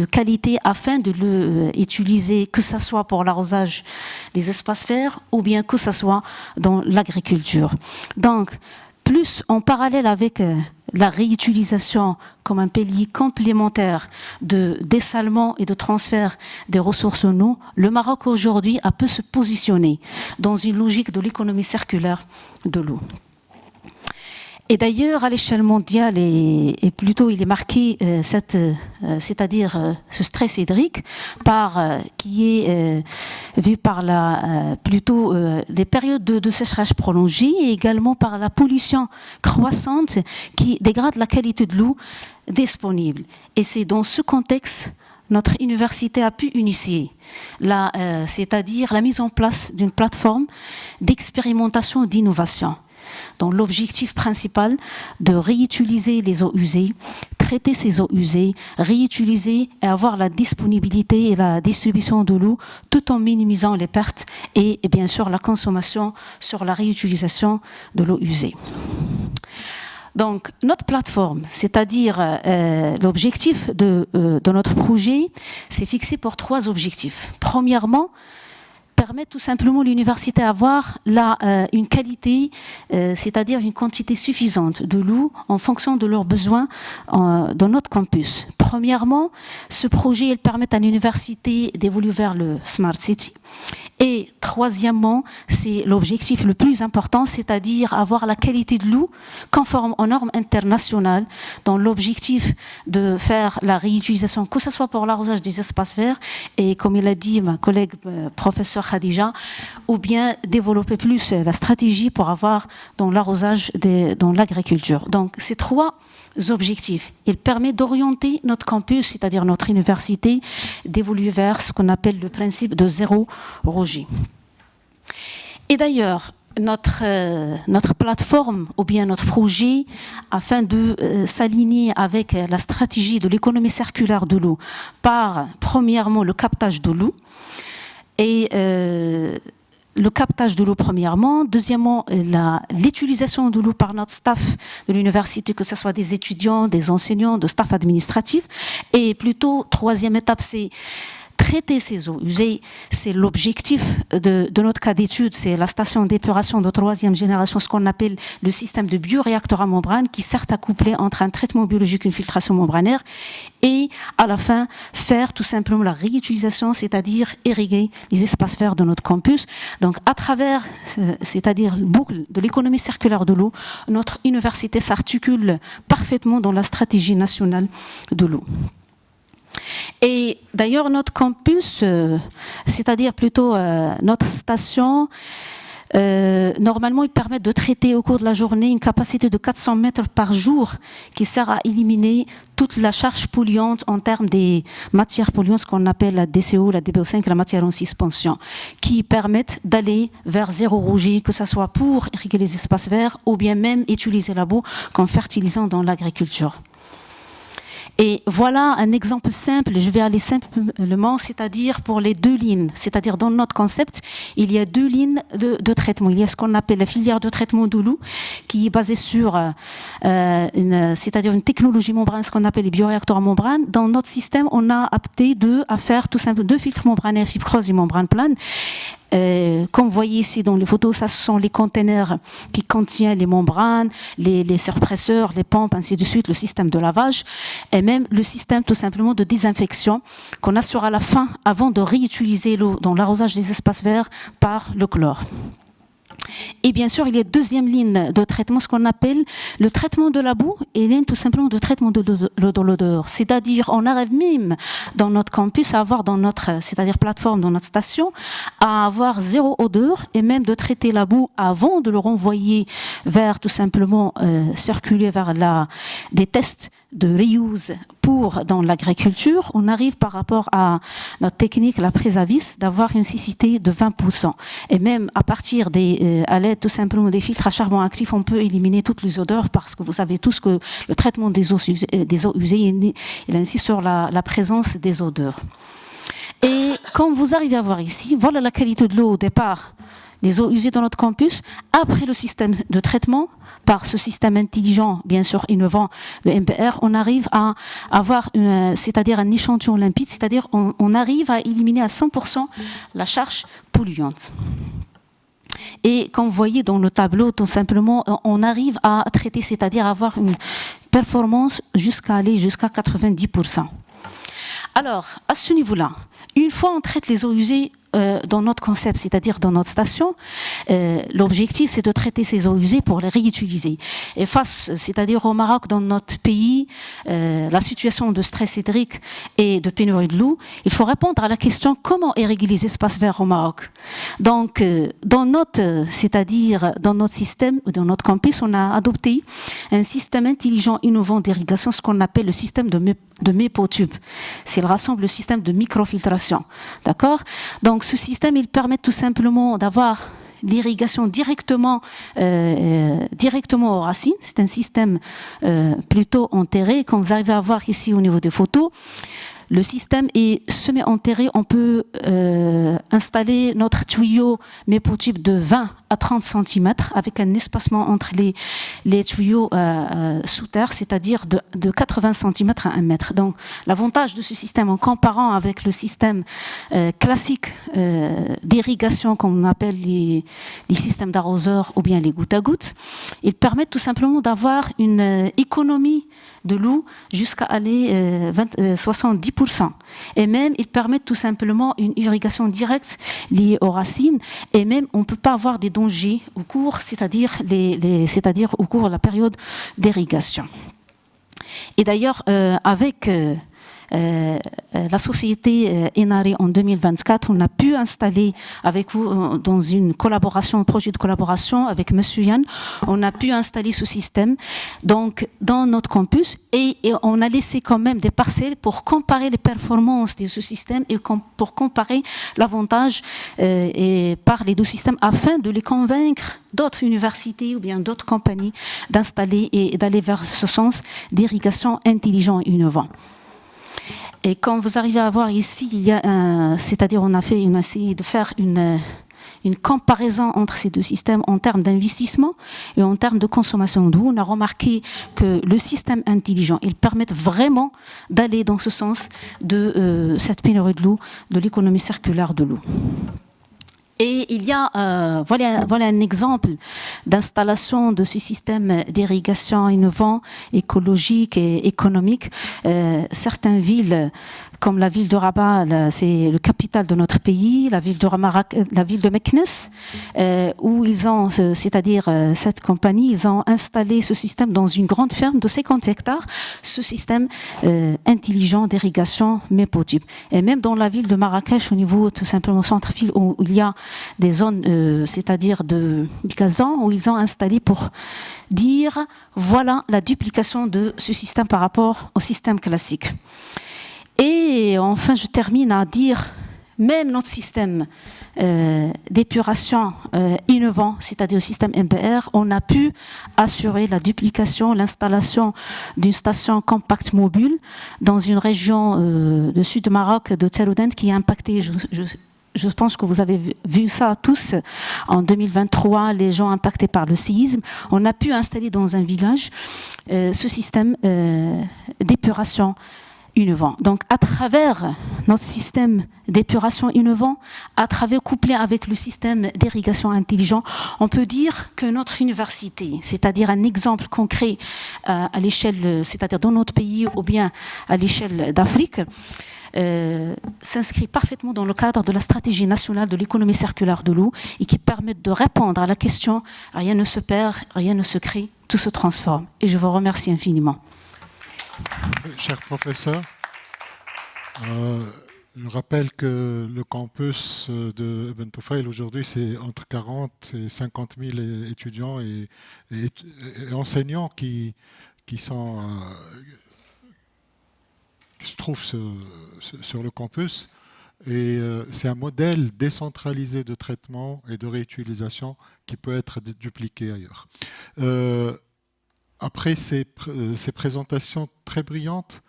qualité afin de l'utiliser, que ce soit pour l'arrosage des espaces verts ou bien que ce soit dans l'agriculture. Donc, plus en parallèle avec la réutilisation comme un pilier complémentaire de dessalement et de transfert des ressources en eau, le Maroc aujourd'hui a pu se positionner dans une logique de l'économie circulaire de l'eau. Et d'ailleurs, à l'échelle mondiale, et plutôt il est marqué, c'est-à-dire ce stress hydrique, qui est vu par plutôt les périodes de sécheresse prolongée, et également par la pollution croissante qui dégrade la qualité de l'eau disponible. Et c'est dans ce contexte notre université a pu initier, c'est-à-dire la mise en place d'une plateforme d'expérimentation et d'innovation, dont l'objectif principal de réutiliser les eaux usées, traiter ces eaux usées, réutiliser et avoir la disponibilité et la distribution de l'eau tout en minimisant les pertes et bien sûr la consommation sur la réutilisation de l'eau usée. Donc, notre plateforme, c'est-à-dire l'objectif de notre projet, c'est fixé pour 3 objectifs. Premièrement, permettre tout simplement à l'université d'avoir une qualité, c'est-à-dire une quantité suffisante de loups en fonction de leurs besoins dans notre campus. Premièrement, ce projet permet à l'université d'évoluer vers le Smart City. Et troisièmement, c'est l'objectif le plus important, c'est-à-dire avoir la qualité de l'eau conforme aux normes internationales, dans l'objectif de faire la réutilisation, que ce soit pour l'arrosage des espaces verts, et comme il a dit ma collègue professeur Khadija, ou bien développer plus la stratégie pour avoir dans l'arrosage dans l'agriculture. Donc ces 3 objectifs. Il permet d'orienter notre campus, c'est-à-dire notre université, d'évoluer vers ce qu'on appelle le principe de zéro rejet. Et d'ailleurs, notre plateforme ou bien notre projet, afin de s'aligner avec la stratégie de l'économie circulaire de l'eau, par premièrement le captage de l'eau et le captage de l'eau premièrement, deuxièmement l'utilisation de l'eau par notre staff de l'université, que ce soit des étudiants, des enseignants, de staff administratif, et plutôt troisième étape, c'est traiter ces eaux usées. C'est l'objectif de notre cas d'étude, c'est la station d'épuration de 3e génération, ce qu'on appelle le système de bioréacteur à membrane, qui certes accouplé entre un traitement biologique et une filtration membranaire, et à la fin faire tout simplement la réutilisation, c'est-à-dire irriguer les espaces verts de notre campus. Donc à travers, c'est-à-dire la boucle de l'économie circulaire de l'eau, notre université s'articule parfaitement dans la stratégie nationale de l'eau. Et d'ailleurs, notre campus, c'est-à-dire plutôt notre station, normalement, il permet de traiter au cours de la journée une capacité de 400 mètres par jour qui sert à éliminer toute la charge polluante en termes des matières polluantes, ce qu'on appelle la DCO, la DBO5, la matière en suspension, qui permettent d'aller vers zéro rejet, que ce soit pour irriguer les espaces verts ou bien même utiliser la boue comme fertilisant dans l'agriculture. Et voilà un exemple simple, je vais aller simplement, c'est-à-dire pour les 2 lignes. C'est-à-dire dans notre concept, il y a 2 lignes de traitement. Il y a ce qu'on appelle la filière de traitement de l'eau, qui est basée sur c'est-à-dire une technologie membrane, ce qu'on appelle les bioréacteurs à membrane. Dans notre système, on a opté à faire tout simplement 2 filtres membranaires, fibrose et membrane plane. Comme vous voyez ici dans les photos, ça ce sont les containers qui contiennent les membranes, les surpresseurs, les pompes, ainsi de suite, le système de lavage et même le système tout simplement de désinfection qu'on assure à la fin avant de réutiliser l'eau dans l'arrosage des espaces verts par le chlore. Et bien sûr, il y a 2e ligne de traitement, ce qu'on appelle le traitement de la boue et ligne tout simplement de traitement de l'odeur. C'est-à-dire, on arrive même dans notre campus à avoir dans notre, c'est-à-dire plateforme, dans notre station, à avoir 0 odeur et même de traiter la boue avant de le renvoyer vers tout simplement circuler vers des tests de reuse dans l'agriculture. On arrive par rapport à notre technique, la prise à vis, d'avoir une cécité de 20%. Et même à partir à l'aide tout simplement des filtres à charbon actif, on peut éliminer toutes les odeurs parce que vous savez tous que le traitement des eaux usées, il insiste sur la présence des odeurs. Et comme vous arrivez à voir ici, voilà la qualité de l'eau au départ, les eaux usées dans notre campus, après le système de traitement, par ce système intelligent, bien sûr innovant, de MPR, on arrive à avoir c'est-à-dire un échantillon limpide, c'est-à-dire on arrive à éliminer à 100% la charge polluante. Et comme vous voyez dans le tableau, tout simplement, on arrive à traiter, c'est-à-dire avoir une performance jusqu'à 90%. Alors, à ce niveau-là, une fois on traite les eaux usées dans notre concept, c'est-à-dire dans notre station, l'objectif c'est de traiter ces eaux usées pour les réutiliser. Et face, c'est-à-dire au Maroc, dans notre pays, la situation de stress hydrique et de pénurie de l'eau, il faut répondre à la question comment irriguer les espaces verts au Maroc. Donc, dans notre système, dans notre campus, on a adopté un système intelligent innovant d'irrigation, ce qu'on appelle le système de mépotube. C'est le rassemble le système de microfiltration. D'accord ? Donc, ce système, il permet tout simplement d'avoir l'irrigation directement aux racines. C'est un système plutôt enterré, comme vous arrivez à voir ici au niveau des photos. Le système est semi-enterré. On peut installer notre tuyau mépotype de 20 à 30 cm avec un espacement entre les tuyaux sous terre, c'est-à-dire de 80 cm à 1 mètre. Donc, l'avantage de ce système, en comparant avec le système classique d'irrigation, qu'on appelle les systèmes d'arroseurs ou bien les gouttes à gouttes, ils permettent tout simplement d'avoir une économie de l'eau jusqu'à aller 70%. Et même, ils permettent tout simplement une irrigation directe liée aux racines. Et même, on ne peut pas avoir des dangers au cours, c'est-à-dire au cours de la période d'irrigation. Et d'ailleurs, avec la société Enare en 2024, on a pu installer avec vous dans une collaboration, un projet de collaboration avec Monsieur Yann, on a pu installer ce système donc dans notre campus et on a laissé quand même des parcelles pour comparer les performances de ce système et pour comparer l'avantage par les deux systèmes afin de les convaincre d'autres universités ou bien d'autres compagnies d'installer et d'aller vers ce sens d'irrigation intelligent et innovant. Et quand vous arrivez à voir ici, il y a c'est-à-dire on a essayé de faire une comparaison entre ces deux systèmes en termes d'investissement et en termes de consommation d'eau. On a remarqué que le système intelligent, il permet vraiment d'aller dans ce sens de cette pénurie de l'eau, de l'économie circulaire de l'eau. Et il y a, voilà un exemple d'installation de ces systèmes d'irrigation innovants, écologiques et économiques. Certaines villes, comme la ville de Rabat, c'est le capital de notre pays, la ville de Meknès, où ils ont, c'est-à-dire cette compagnie, ils ont installé ce système dans une grande ferme de 50 hectares, ce système intelligent d'irrigation mépotype. Et même dans la ville de Marrakech, au niveau tout simplement centre-ville, où il y a des zones, c'est-à-dire du gazon, où ils ont installé pour dire, voilà la duplication de ce système par rapport au système classique. Et enfin, je termine à dire, même notre système d'épuration innovant, c'est-à-dire le système MPR, on a pu assurer la duplication, l'installation d'une station compacte mobile dans une région du sud du Maroc, de Tseroudent, qui est impactée, je pense que vous avez vu ça tous, en 2023, les gens impactés par le séisme. On a pu installer dans un village ce système d'épuration innovant. Donc, à travers notre système d'épuration innovant, couplé avec le système d'irrigation intelligent, on peut dire que notre université, c'est-à-dire un exemple concret à l'échelle, c'est-à-dire dans notre pays ou bien à l'échelle d'Afrique, s'inscrit parfaitement dans le cadre de la stratégie nationale de l'économie circulaire de l'eau et qui permet de répondre à la question « rien ne se perd, rien ne se crée, tout se transforme ». Et je vous remercie infiniment. Cher professeur, je rappelle que le campus de Ibn Tufail aujourd'hui, c'est entre 40 et 50 000 étudiants et enseignants qui se trouvent sur le campus. Et c'est un modèle décentralisé de traitement et de réutilisation qui peut être dupliqué ailleurs. Après ces présentations très brillantes,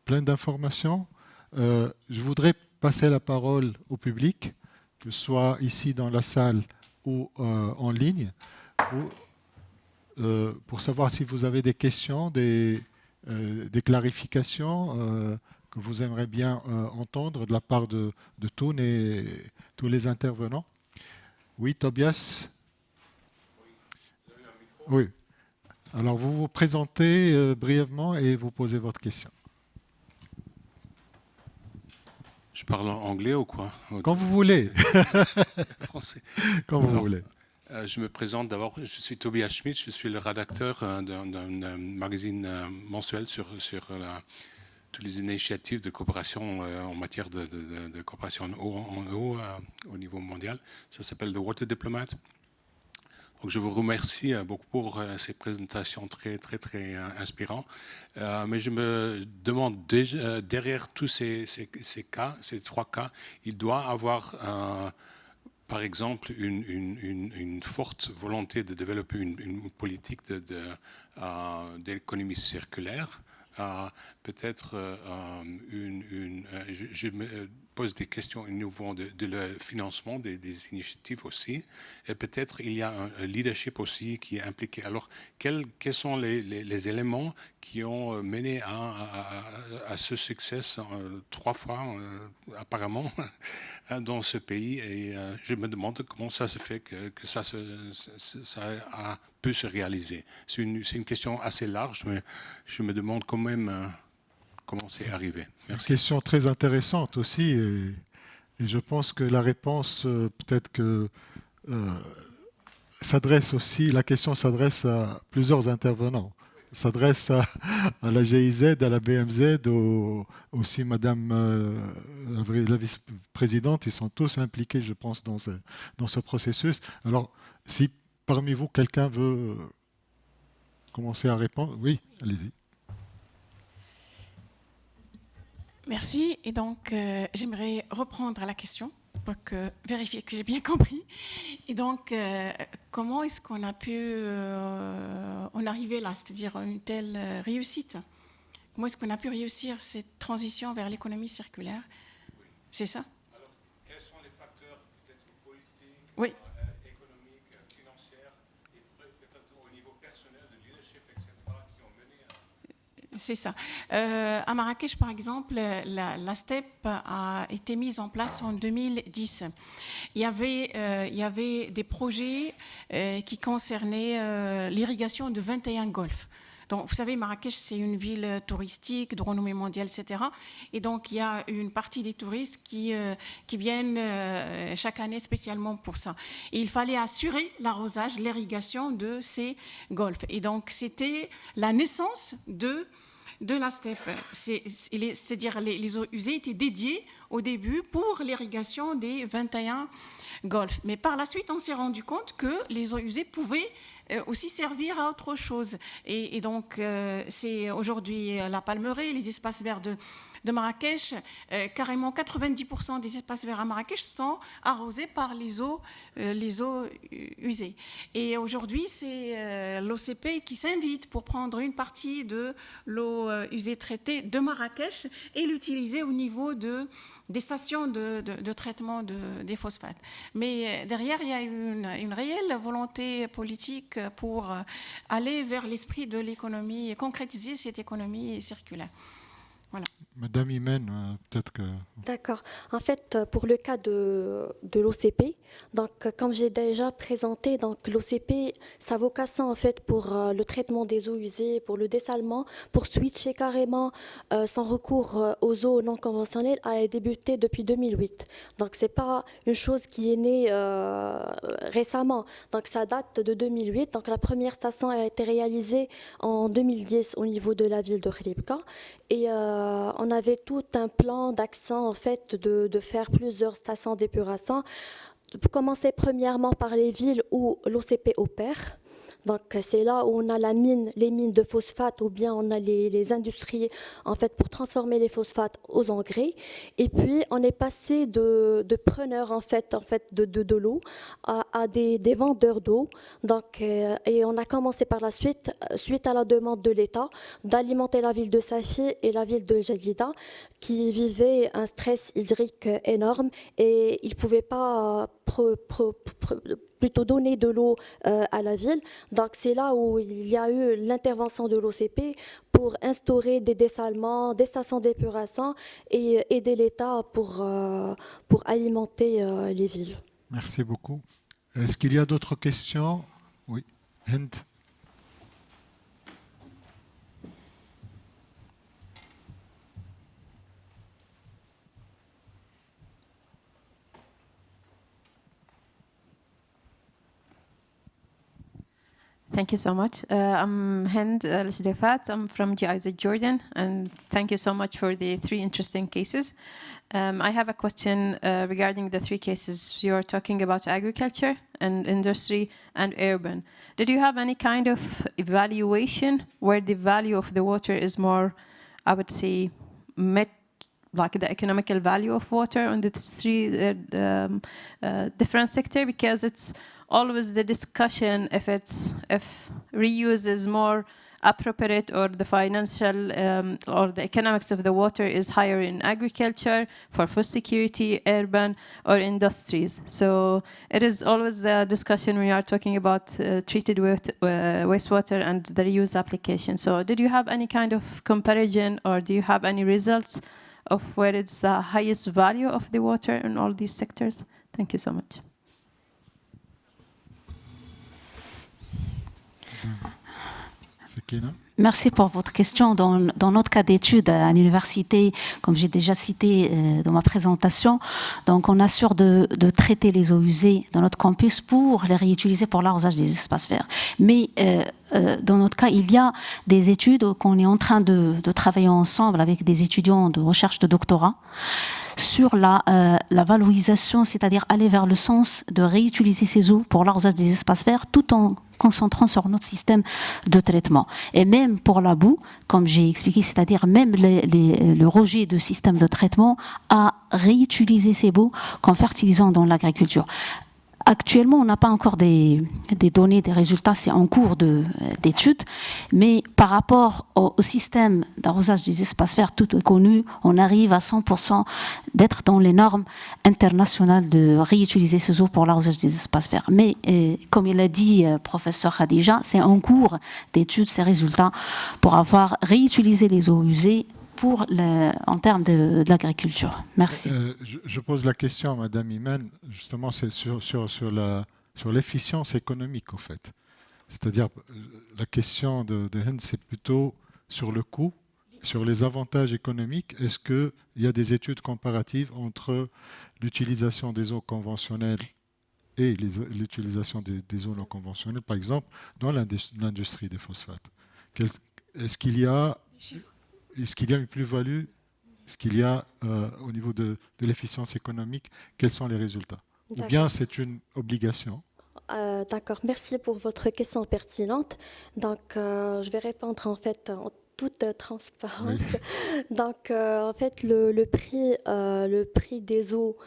pleines d'informations, je voudrais passer la parole au public, que ce soit ici dans la salle ou en ligne, pour savoir si vous avez des questions, des clarifications que vous aimeriez bien entendre de la part de tous les intervenants. Oui, Tobias? Oui. Alors, vous vous présentez brièvement et vous posez votre question. Je parle en anglais ou quoi? Quand vous voulez. Français. Quand vous voulez. Je me présente d'abord. Je suis Tobias Schmidt. Je suis le rédacteur d'un magazine mensuel sur toutes les initiatives de coopération en matière de coopération en eau au niveau mondial. Ça s'appelle The Water Diplomat. Donc, je vous remercie beaucoup pour ces présentations très inspirantes. Mais je me demande, derrière tous ces cas, ces 3 cas, il doit avoir, par exemple, une forte volonté de développer une politique d'économie circulaire peut-être je me pose des questions au niveau de le financement des initiatives aussi, et peut-être il y a un leadership aussi qui est impliqué. Alors, quels sont les éléments qui ont mené à ce succès 3 fois, apparemment, dans ce pays, et je me demande comment ça se fait que ça a pu se réaliser. C'est une question assez large, mais je me demande quand même comment c'est arrivé. Merci. Une question très intéressante aussi, et je pense que la réponse, peut-être que la question s'adresse à plusieurs intervenants. S'adresse à la GIZ, à la BMZ, aussi Madame la vice-présidente. Ils sont tous impliqués, je pense, dans ce processus. Alors, si parmi vous, quelqu'un veut commencer à répondre, oui, allez-y. Merci. Et donc, j'aimerais reprendre la question pour vérifier que j'ai bien compris. Et donc, comment est-ce qu'on a pu en arriver là, c'est-à-dire une telle réussite? Comment est-ce qu'on a pu réussir cette transition vers l'économie circulaire? Oui. C'est ça? Alors, quels sont les facteurs peut-être politiques, oui. Économiques, financiers, et peut-être au niveau personnel de leadership, etc., qui ont mené à... C'est ça. À Marrakech, par exemple, la STEP a été mise en place en 2010. Il y avait des projets qui concernaient l'irrigation de 21 golfs. Donc, vous savez, Marrakech, c'est une ville touristique de renommée mondiale, etc. Et donc, il y a une partie des touristes qui viennent chaque année spécialement pour ça. Et il fallait assurer l'arrosage, l'irrigation de ces golfs. Et donc, c'était la naissance de la STEP. C'est-à-dire les eaux usées étaient dédiées au début pour l'irrigation des 21 golfs. Mais par la suite, on s'est rendu compte que les eaux usées pouvaient aussi servir à autre chose. Et donc, c'est aujourd'hui la Palmeraie, les espaces verts de Marrakech, carrément 90% des espaces verts à Marrakech sont arrosés par les eaux usées. Et aujourd'hui, c'est l'OCP qui s'invite pour prendre une partie de l'eau usée traitée de Marrakech et l'utiliser au niveau des stations de traitement des phosphates. Mais derrière, il y a une réelle volonté politique pour aller vers l'esprit de l'économie, concrétiser cette économie circulaire. Voilà. Madame Imen, peut-être que... D'accord. En fait, pour le cas de l'OCP, donc comme j'ai déjà présenté, donc l'OCP, sa vocation en fait pour le traitement des eaux usées, pour le dessalement, pour switcher carrément son recours aux eaux non conventionnelles a débuté depuis 2008. Donc c'est pas une chose qui est née récemment. Donc ça date de 2008. Donc la première station a été réalisée en 2010 au niveau de la ville de Khlibka. Et on avait tout un plan d'action en fait de faire plusieurs stations d'épuration. Pour commencer premièrement par les villes où l'OCP opère. Donc c'est là où on a les mines de phosphate, ou bien on a les industries en fait pour transformer les phosphates aux engrais. Et puis on est passé de preneurs en fait de l'eau à des vendeurs d'eau. Donc et on a commencé par la suite à la demande de l'État, d'alimenter la ville de Safi et la ville de Jadida, qui vivaient un stress hydrique énorme et ils ne pouvaient pas plutôt donner de l'eau à la ville. Donc c'est là où il y a eu l'intervention de l'OCP pour instaurer des dessalements, des stations d'épuration et aider l'État pour alimenter les villes. Merci beaucoup. Est-ce qu'il y a d'autres questions? Oui, Hind. Thank you so much. I'm Hind Al-Shdefat. I'm from GIZ Jordan, and thank you so much for the 3 interesting cases. I have a question regarding the 3 cases. You are talking about agriculture and industry and urban. Did you have any kind of evaluation where the value of the water is more, I would say, like the economical value of water on the 3 different sectors? Because it's always the discussion if reuse is more appropriate or the financial or the economics of the water is higher in agriculture, for food security, urban, or industries. So it is always the discussion when we are talking about treated wastewater and the reuse application. So did you have any kind of comparison, or do you have any results of where it's the highest value of the water in all these sectors? Thank you so much. Merci pour votre question. Dans notre cas d'étude à l'université, comme j'ai déjà cité dans ma présentation, donc on assure de traiter les eaux usées dans notre campus pour les réutiliser pour l'arrosage des espaces verts. Mais dans notre cas, il y a des études qu'on est en train de travailler ensemble avec des étudiants de recherche de doctorat sur la valorisation, c'est-à-dire aller vers le sens de réutiliser ces eaux pour l'arrosage des espaces verts tout en concentrant sur notre système de traitement. Et même pour la boue, comme j'ai expliqué, c'est-à-dire même le rejet de système de traitement, à réutiliser ces boues qu'en fertilisant dans l'agriculture. Actuellement, on n'a pas encore des données, des résultats, c'est en cours d'étude, mais par rapport au système d'arrosage des espaces verts, tout est connu, on arrive à 100% d'être dans les normes internationales de réutiliser ces eaux pour l'arrosage des espaces verts. Mais comme il a dit professeur Khadija, c'est en cours d'étude ces résultats pour avoir réutilisé les eaux usées en termes de l'agriculture. Merci. Je pose la question à Madame Iman, justement, c'est sur l'efficience économique, en fait. C'est-à-dire, la question de Hind, c'est plutôt sur le coût, sur les avantages économiques. Est-ce qu'il y a des études comparatives entre l'utilisation des eaux conventionnelles et l'utilisation des eaux non conventionnelles, par exemple, dans l'industrie des phosphates? Est-ce qu'il y a une plus-value? Est-ce qu'il y a, au niveau de l'efficience économique, quels sont les résultats? Ou bien c'est une obligation? D'accord, merci pour votre question pertinente. Donc, je vais répondre en fait en toute transparence. Oui. Donc, en fait, le prix des eaux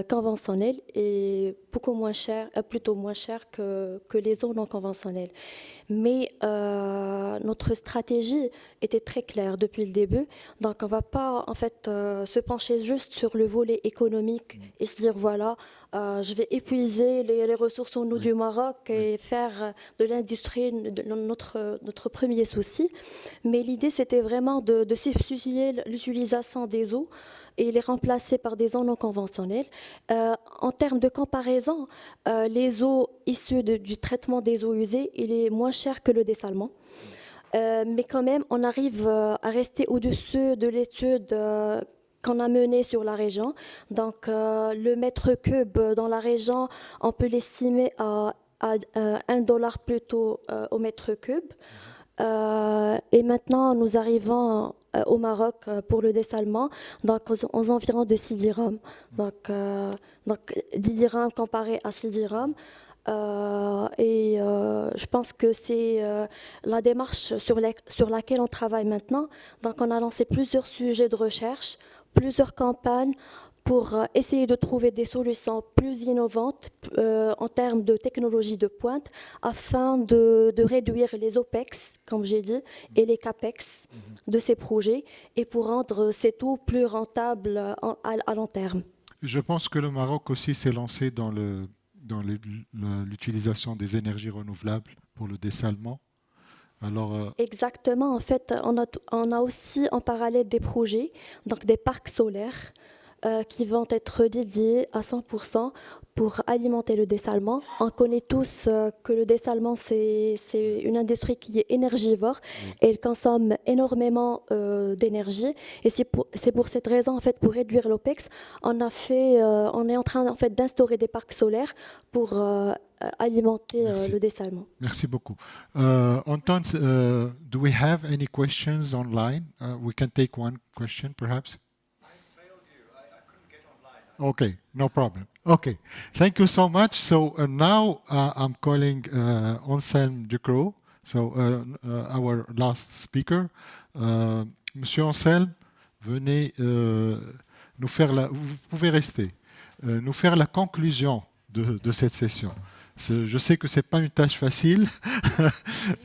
conventionnelles est beaucoup moins cher, plutôt moins cher que les eaux non conventionnelles. Mais notre stratégie était très claire depuis le début. Donc, on ne va pas en fait se pencher juste sur le volet économique et se dire voilà, je vais épuiser les ressources en eau du Maroc et faire de l'industrie notre premier souci. Mais l'idée, c'était vraiment de substituer l'utilisation des eaux et les remplacer par des eaux non conventionnelles. En termes de comparaison, les eaux issues du traitement des eaux usées, il est moins cher que le dessalement. Mais quand même, on arrive à rester au-dessus de l'étude qu'on a menée sur la région. Donc, le mètre cube dans la région, on peut l'estimer à $1 plutôt au mètre cube. Et maintenant, nous arrivons au Maroc pour le dessalement, donc aux environs de 6 dirhams. Donc 10 dirhams comparé à 6 dirhams. Et je pense que c'est la démarche sur laquelle on travaille maintenant. Donc on a lancé plusieurs sujets de recherche, plusieurs campagnes pour essayer de trouver des solutions plus innovantes en termes de technologie de pointe afin de réduire les OPEX, comme j'ai dit, et les CAPEX de ces projets et pour rendre ces eaux plus rentables à long terme. Je pense que le Maroc aussi s'est lancé dans l'utilisation des énergies renouvelables pour le dessalement. Alors, exactement, en fait, on a aussi en parallèle des projets, donc des parcs solaires, qui vont être dédiés à 100% pour alimenter le dessalement. On connaît tous que le dessalement, c'est une industrie qui est énergivore et elle consomme énormément d'énergie. Et c'est pour cette raison, en fait, pour réduire l'OPEX, on est en train en fait, d'instaurer des parcs solaires pour alimenter le dessalement. Merci beaucoup. Anton, do we have any questions online? We can take one question, perhaps. Okay, no problem. Okay, thank you so much. So now I'm calling Anselme Ducrot, so our last speaker. Monsieur Anselme, venez nous faire vous pouvez rester, nous faire la conclusion de cette session. Je sais que ce n'est pas une tâche facile,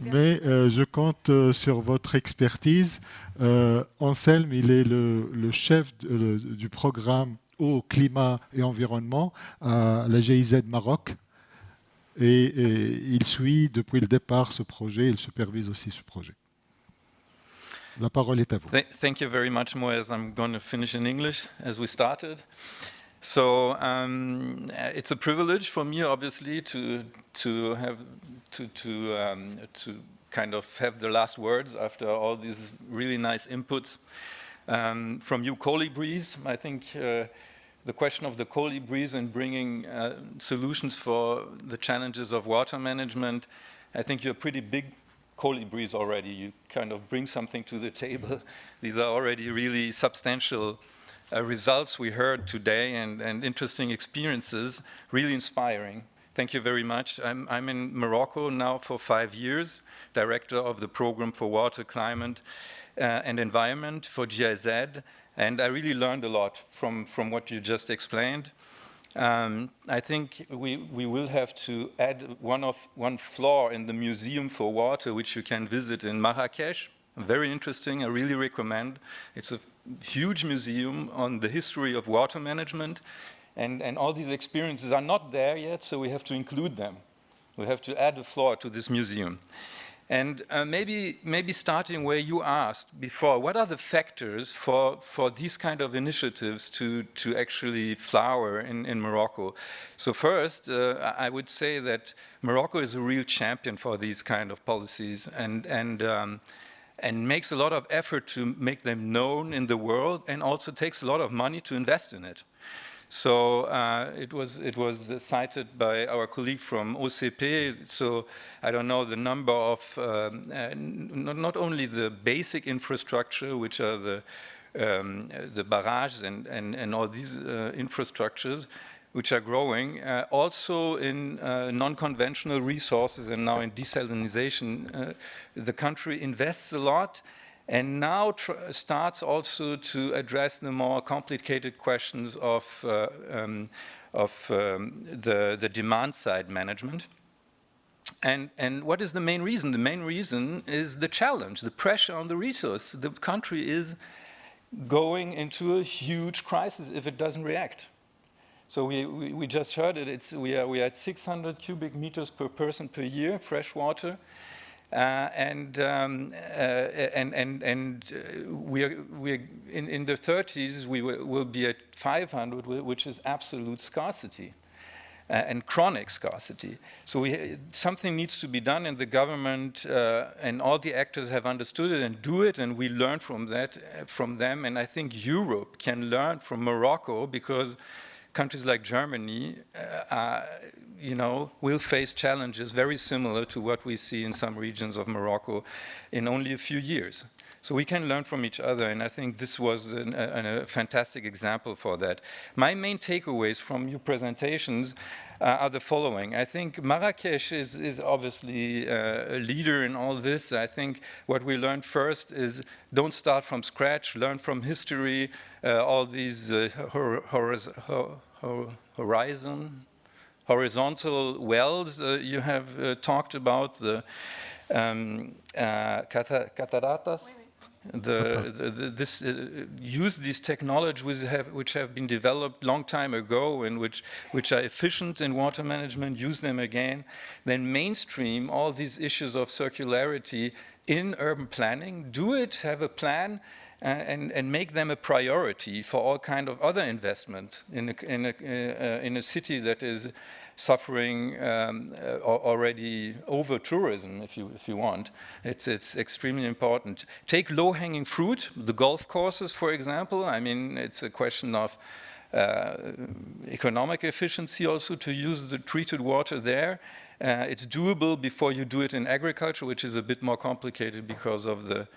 mais je compte sur votre expertise. Anselme, il est le chef du programme Eau, Climat et Environnement à la GIZ Maroc. Et il suit depuis le départ ce projet, il supervise aussi ce projet. La parole est à vous. Thank you very much, Moez. I'm going to finish in English as we started. So it's a privilege for me, obviously, to kind of have the last words after all these really nice inputs from you colibris. I think the question of the colibris and bringing solutions for the challenges of water management, I think you're pretty big colibris already. You kind of bring something to the table. These are already really substantial results we heard today and interesting experiences, really inspiring. Thank you very much. I'm in Morocco now for 5 years, director of the program for water, climate and environment for GIZ, and I really learned a lot from what you just explained. I think we will have to add one floor in the Museum for Water, which you can visit in Marrakesh. Very interesting, I really recommend. It's a huge museum on the history of water management, and all these experiences are not there yet, so we have to include them. We have to add a floor to this museum. And maybe starting where you asked before, what are the factors for these kind of initiatives to actually flower in Morocco? So first, I would say that Morocco is a real champion for these kind of policies and makes a lot of effort to make them known in the world, and also takes a lot of money to invest in it. So it was cited by our colleague from OCP. So I don't know the number of not only the basic infrastructure, which are the barrages and all these infrastructures, which are growing, also in non-conventional resources and now in desalination. The country invests a lot, and now starts also to address the more complicated questions of the demand side management. And what is the main reason? The main reason is the challenge, the pressure on the resource. The country is going into a huge crisis if it doesn't react. So we just heard it. We are at 600 cubic meters per person per year, fresh water. And we're in the 30s, we will be at 500, which is absolute scarcity and chronic scarcity. So something needs to be done, and the government and all the actors have understood it and do it, and we learn from them. And I think Europe can learn from Morocco, because countries like Germany will face challenges very similar to what we see in some regions of Morocco in only a few years. So we can learn from each other, and I think this was a fantastic example for that. My main takeaways from your presentations are the following. I think Marrakesh is obviously a leader in all this. I think what we learned first is don't start from scratch, learn from history, all these horizontal wells you have talked about, the cataratas. Use these technologies which have been developed long time ago and which are efficient in water management, use them again. Then mainstream all these issues of circularity in urban planning. Do it, have a plan, and make them a priority for all kind of other investments in a city that is suffering already over tourism, if you want. It's extremely important. Take low-hanging fruit, the golf courses, for example. I mean, it's a question of economic efficiency also to use the treated water there. It's doable before you do it in agriculture, which is a bit more complicated because of the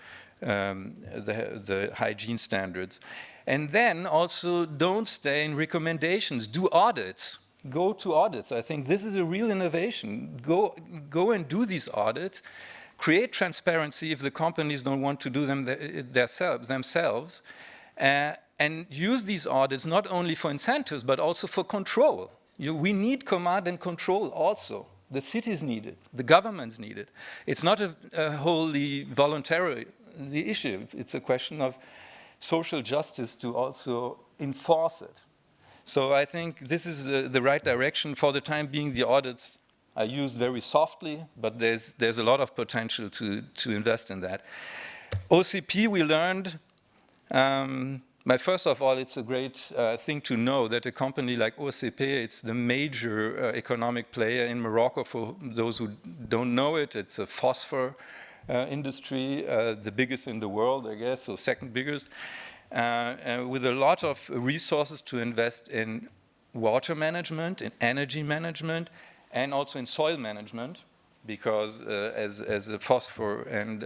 hygiene standards. And then also don't stay in recommendations, do audits. Go to audits. I think this is a real innovation. Go and do these audits. Create transparency if the companies don't want to do them themselves. And use these audits not only for incentives, but also for control. We need command and control also. The cities need it. The governments need it. It's not a wholly voluntary issue. It's a question of social justice to also enforce it. So I think this is the right direction. For the time being, the audits are used very softly, but there's a lot of potential to invest in that. OCP, we learned, first of all, it's a great thing to know that a company like OCP, it's the major economic player in Morocco. For those who don't know it, it's a phosphor industry, the biggest in the world, I guess, so second biggest, with a lot of resources to invest in water management, in energy management, and also in soil management, because as a phosphor and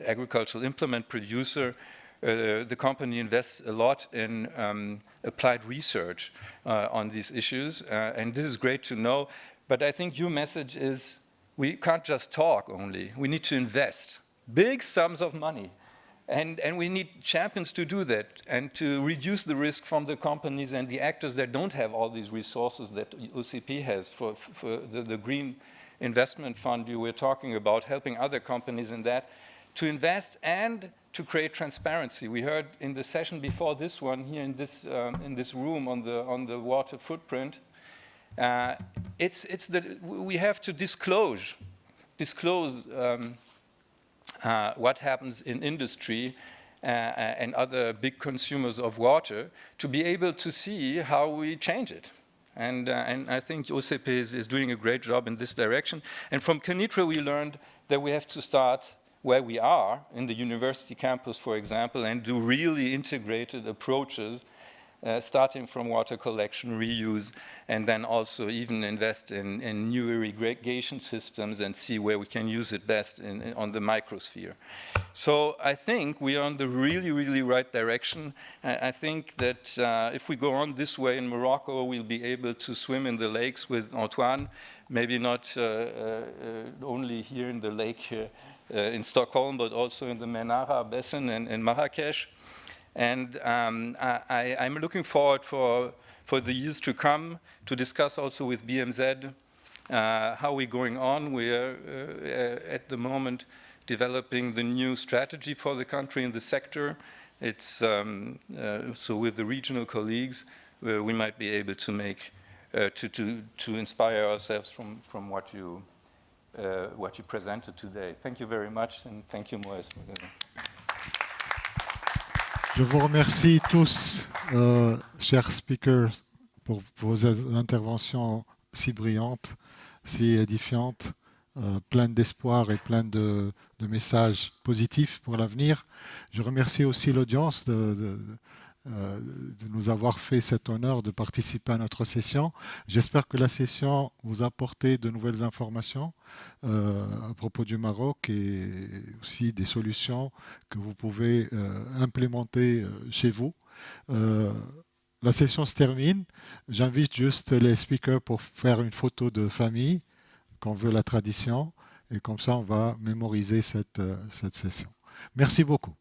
agricultural implement producer, the company invests a lot in applied research on these issues, and this is great to know. But I think your message is we can't just talk only. We need to invest big sums of money, and we need champions to do that and to reduce the risk from the companies and the actors that don't have all these resources that OCP has for the green investment fund you were talking about, helping other companies in that to invest and to create transparency. We heard in the session before this one here in this room on the water footprint. We have to disclose what happens in industry and other big consumers of water to be able to see how we change it. And I think OCP is doing a great job in this direction. And from Kenitra, we learned that we have to start where we are, in the university campus, for example, and do really integrated approaches, starting from water collection, reuse, and then also even invest in new irrigation systems and see where we can use it best on the microsphere. So I think we are on the really, really right direction. I think that if we go on this way in Morocco, we'll be able to swim in the lakes with Antoine, maybe not only here in the lake in Stockholm, but also in the Menara Basin and in Marrakesh. And I'm looking forward for the years to come to discuss also with BMZ how we're going on. We're at the moment developing the new strategy for the country in the sector. It's so with the regional colleagues, we might be able to make to inspire ourselves from what you presented today. Thank you very much, and thank you, Moïse. Je vous remercie tous, chers speakers, pour vos interventions si brillantes, si édifiantes, pleines d'espoir et pleines de messages positifs pour l'avenir. Je remercie aussi l'audience de nous avoir fait cet honneur de participer à notre session. J'espère que la session vous a apporté de nouvelles informations à propos du Maroc et aussi des solutions que vous pouvez implémenter chez vous. La session se termine. J'invite juste les speakers pour faire une photo de famille, qu'on veut la tradition, et comme ça on va mémoriser cette session. Merci beaucoup.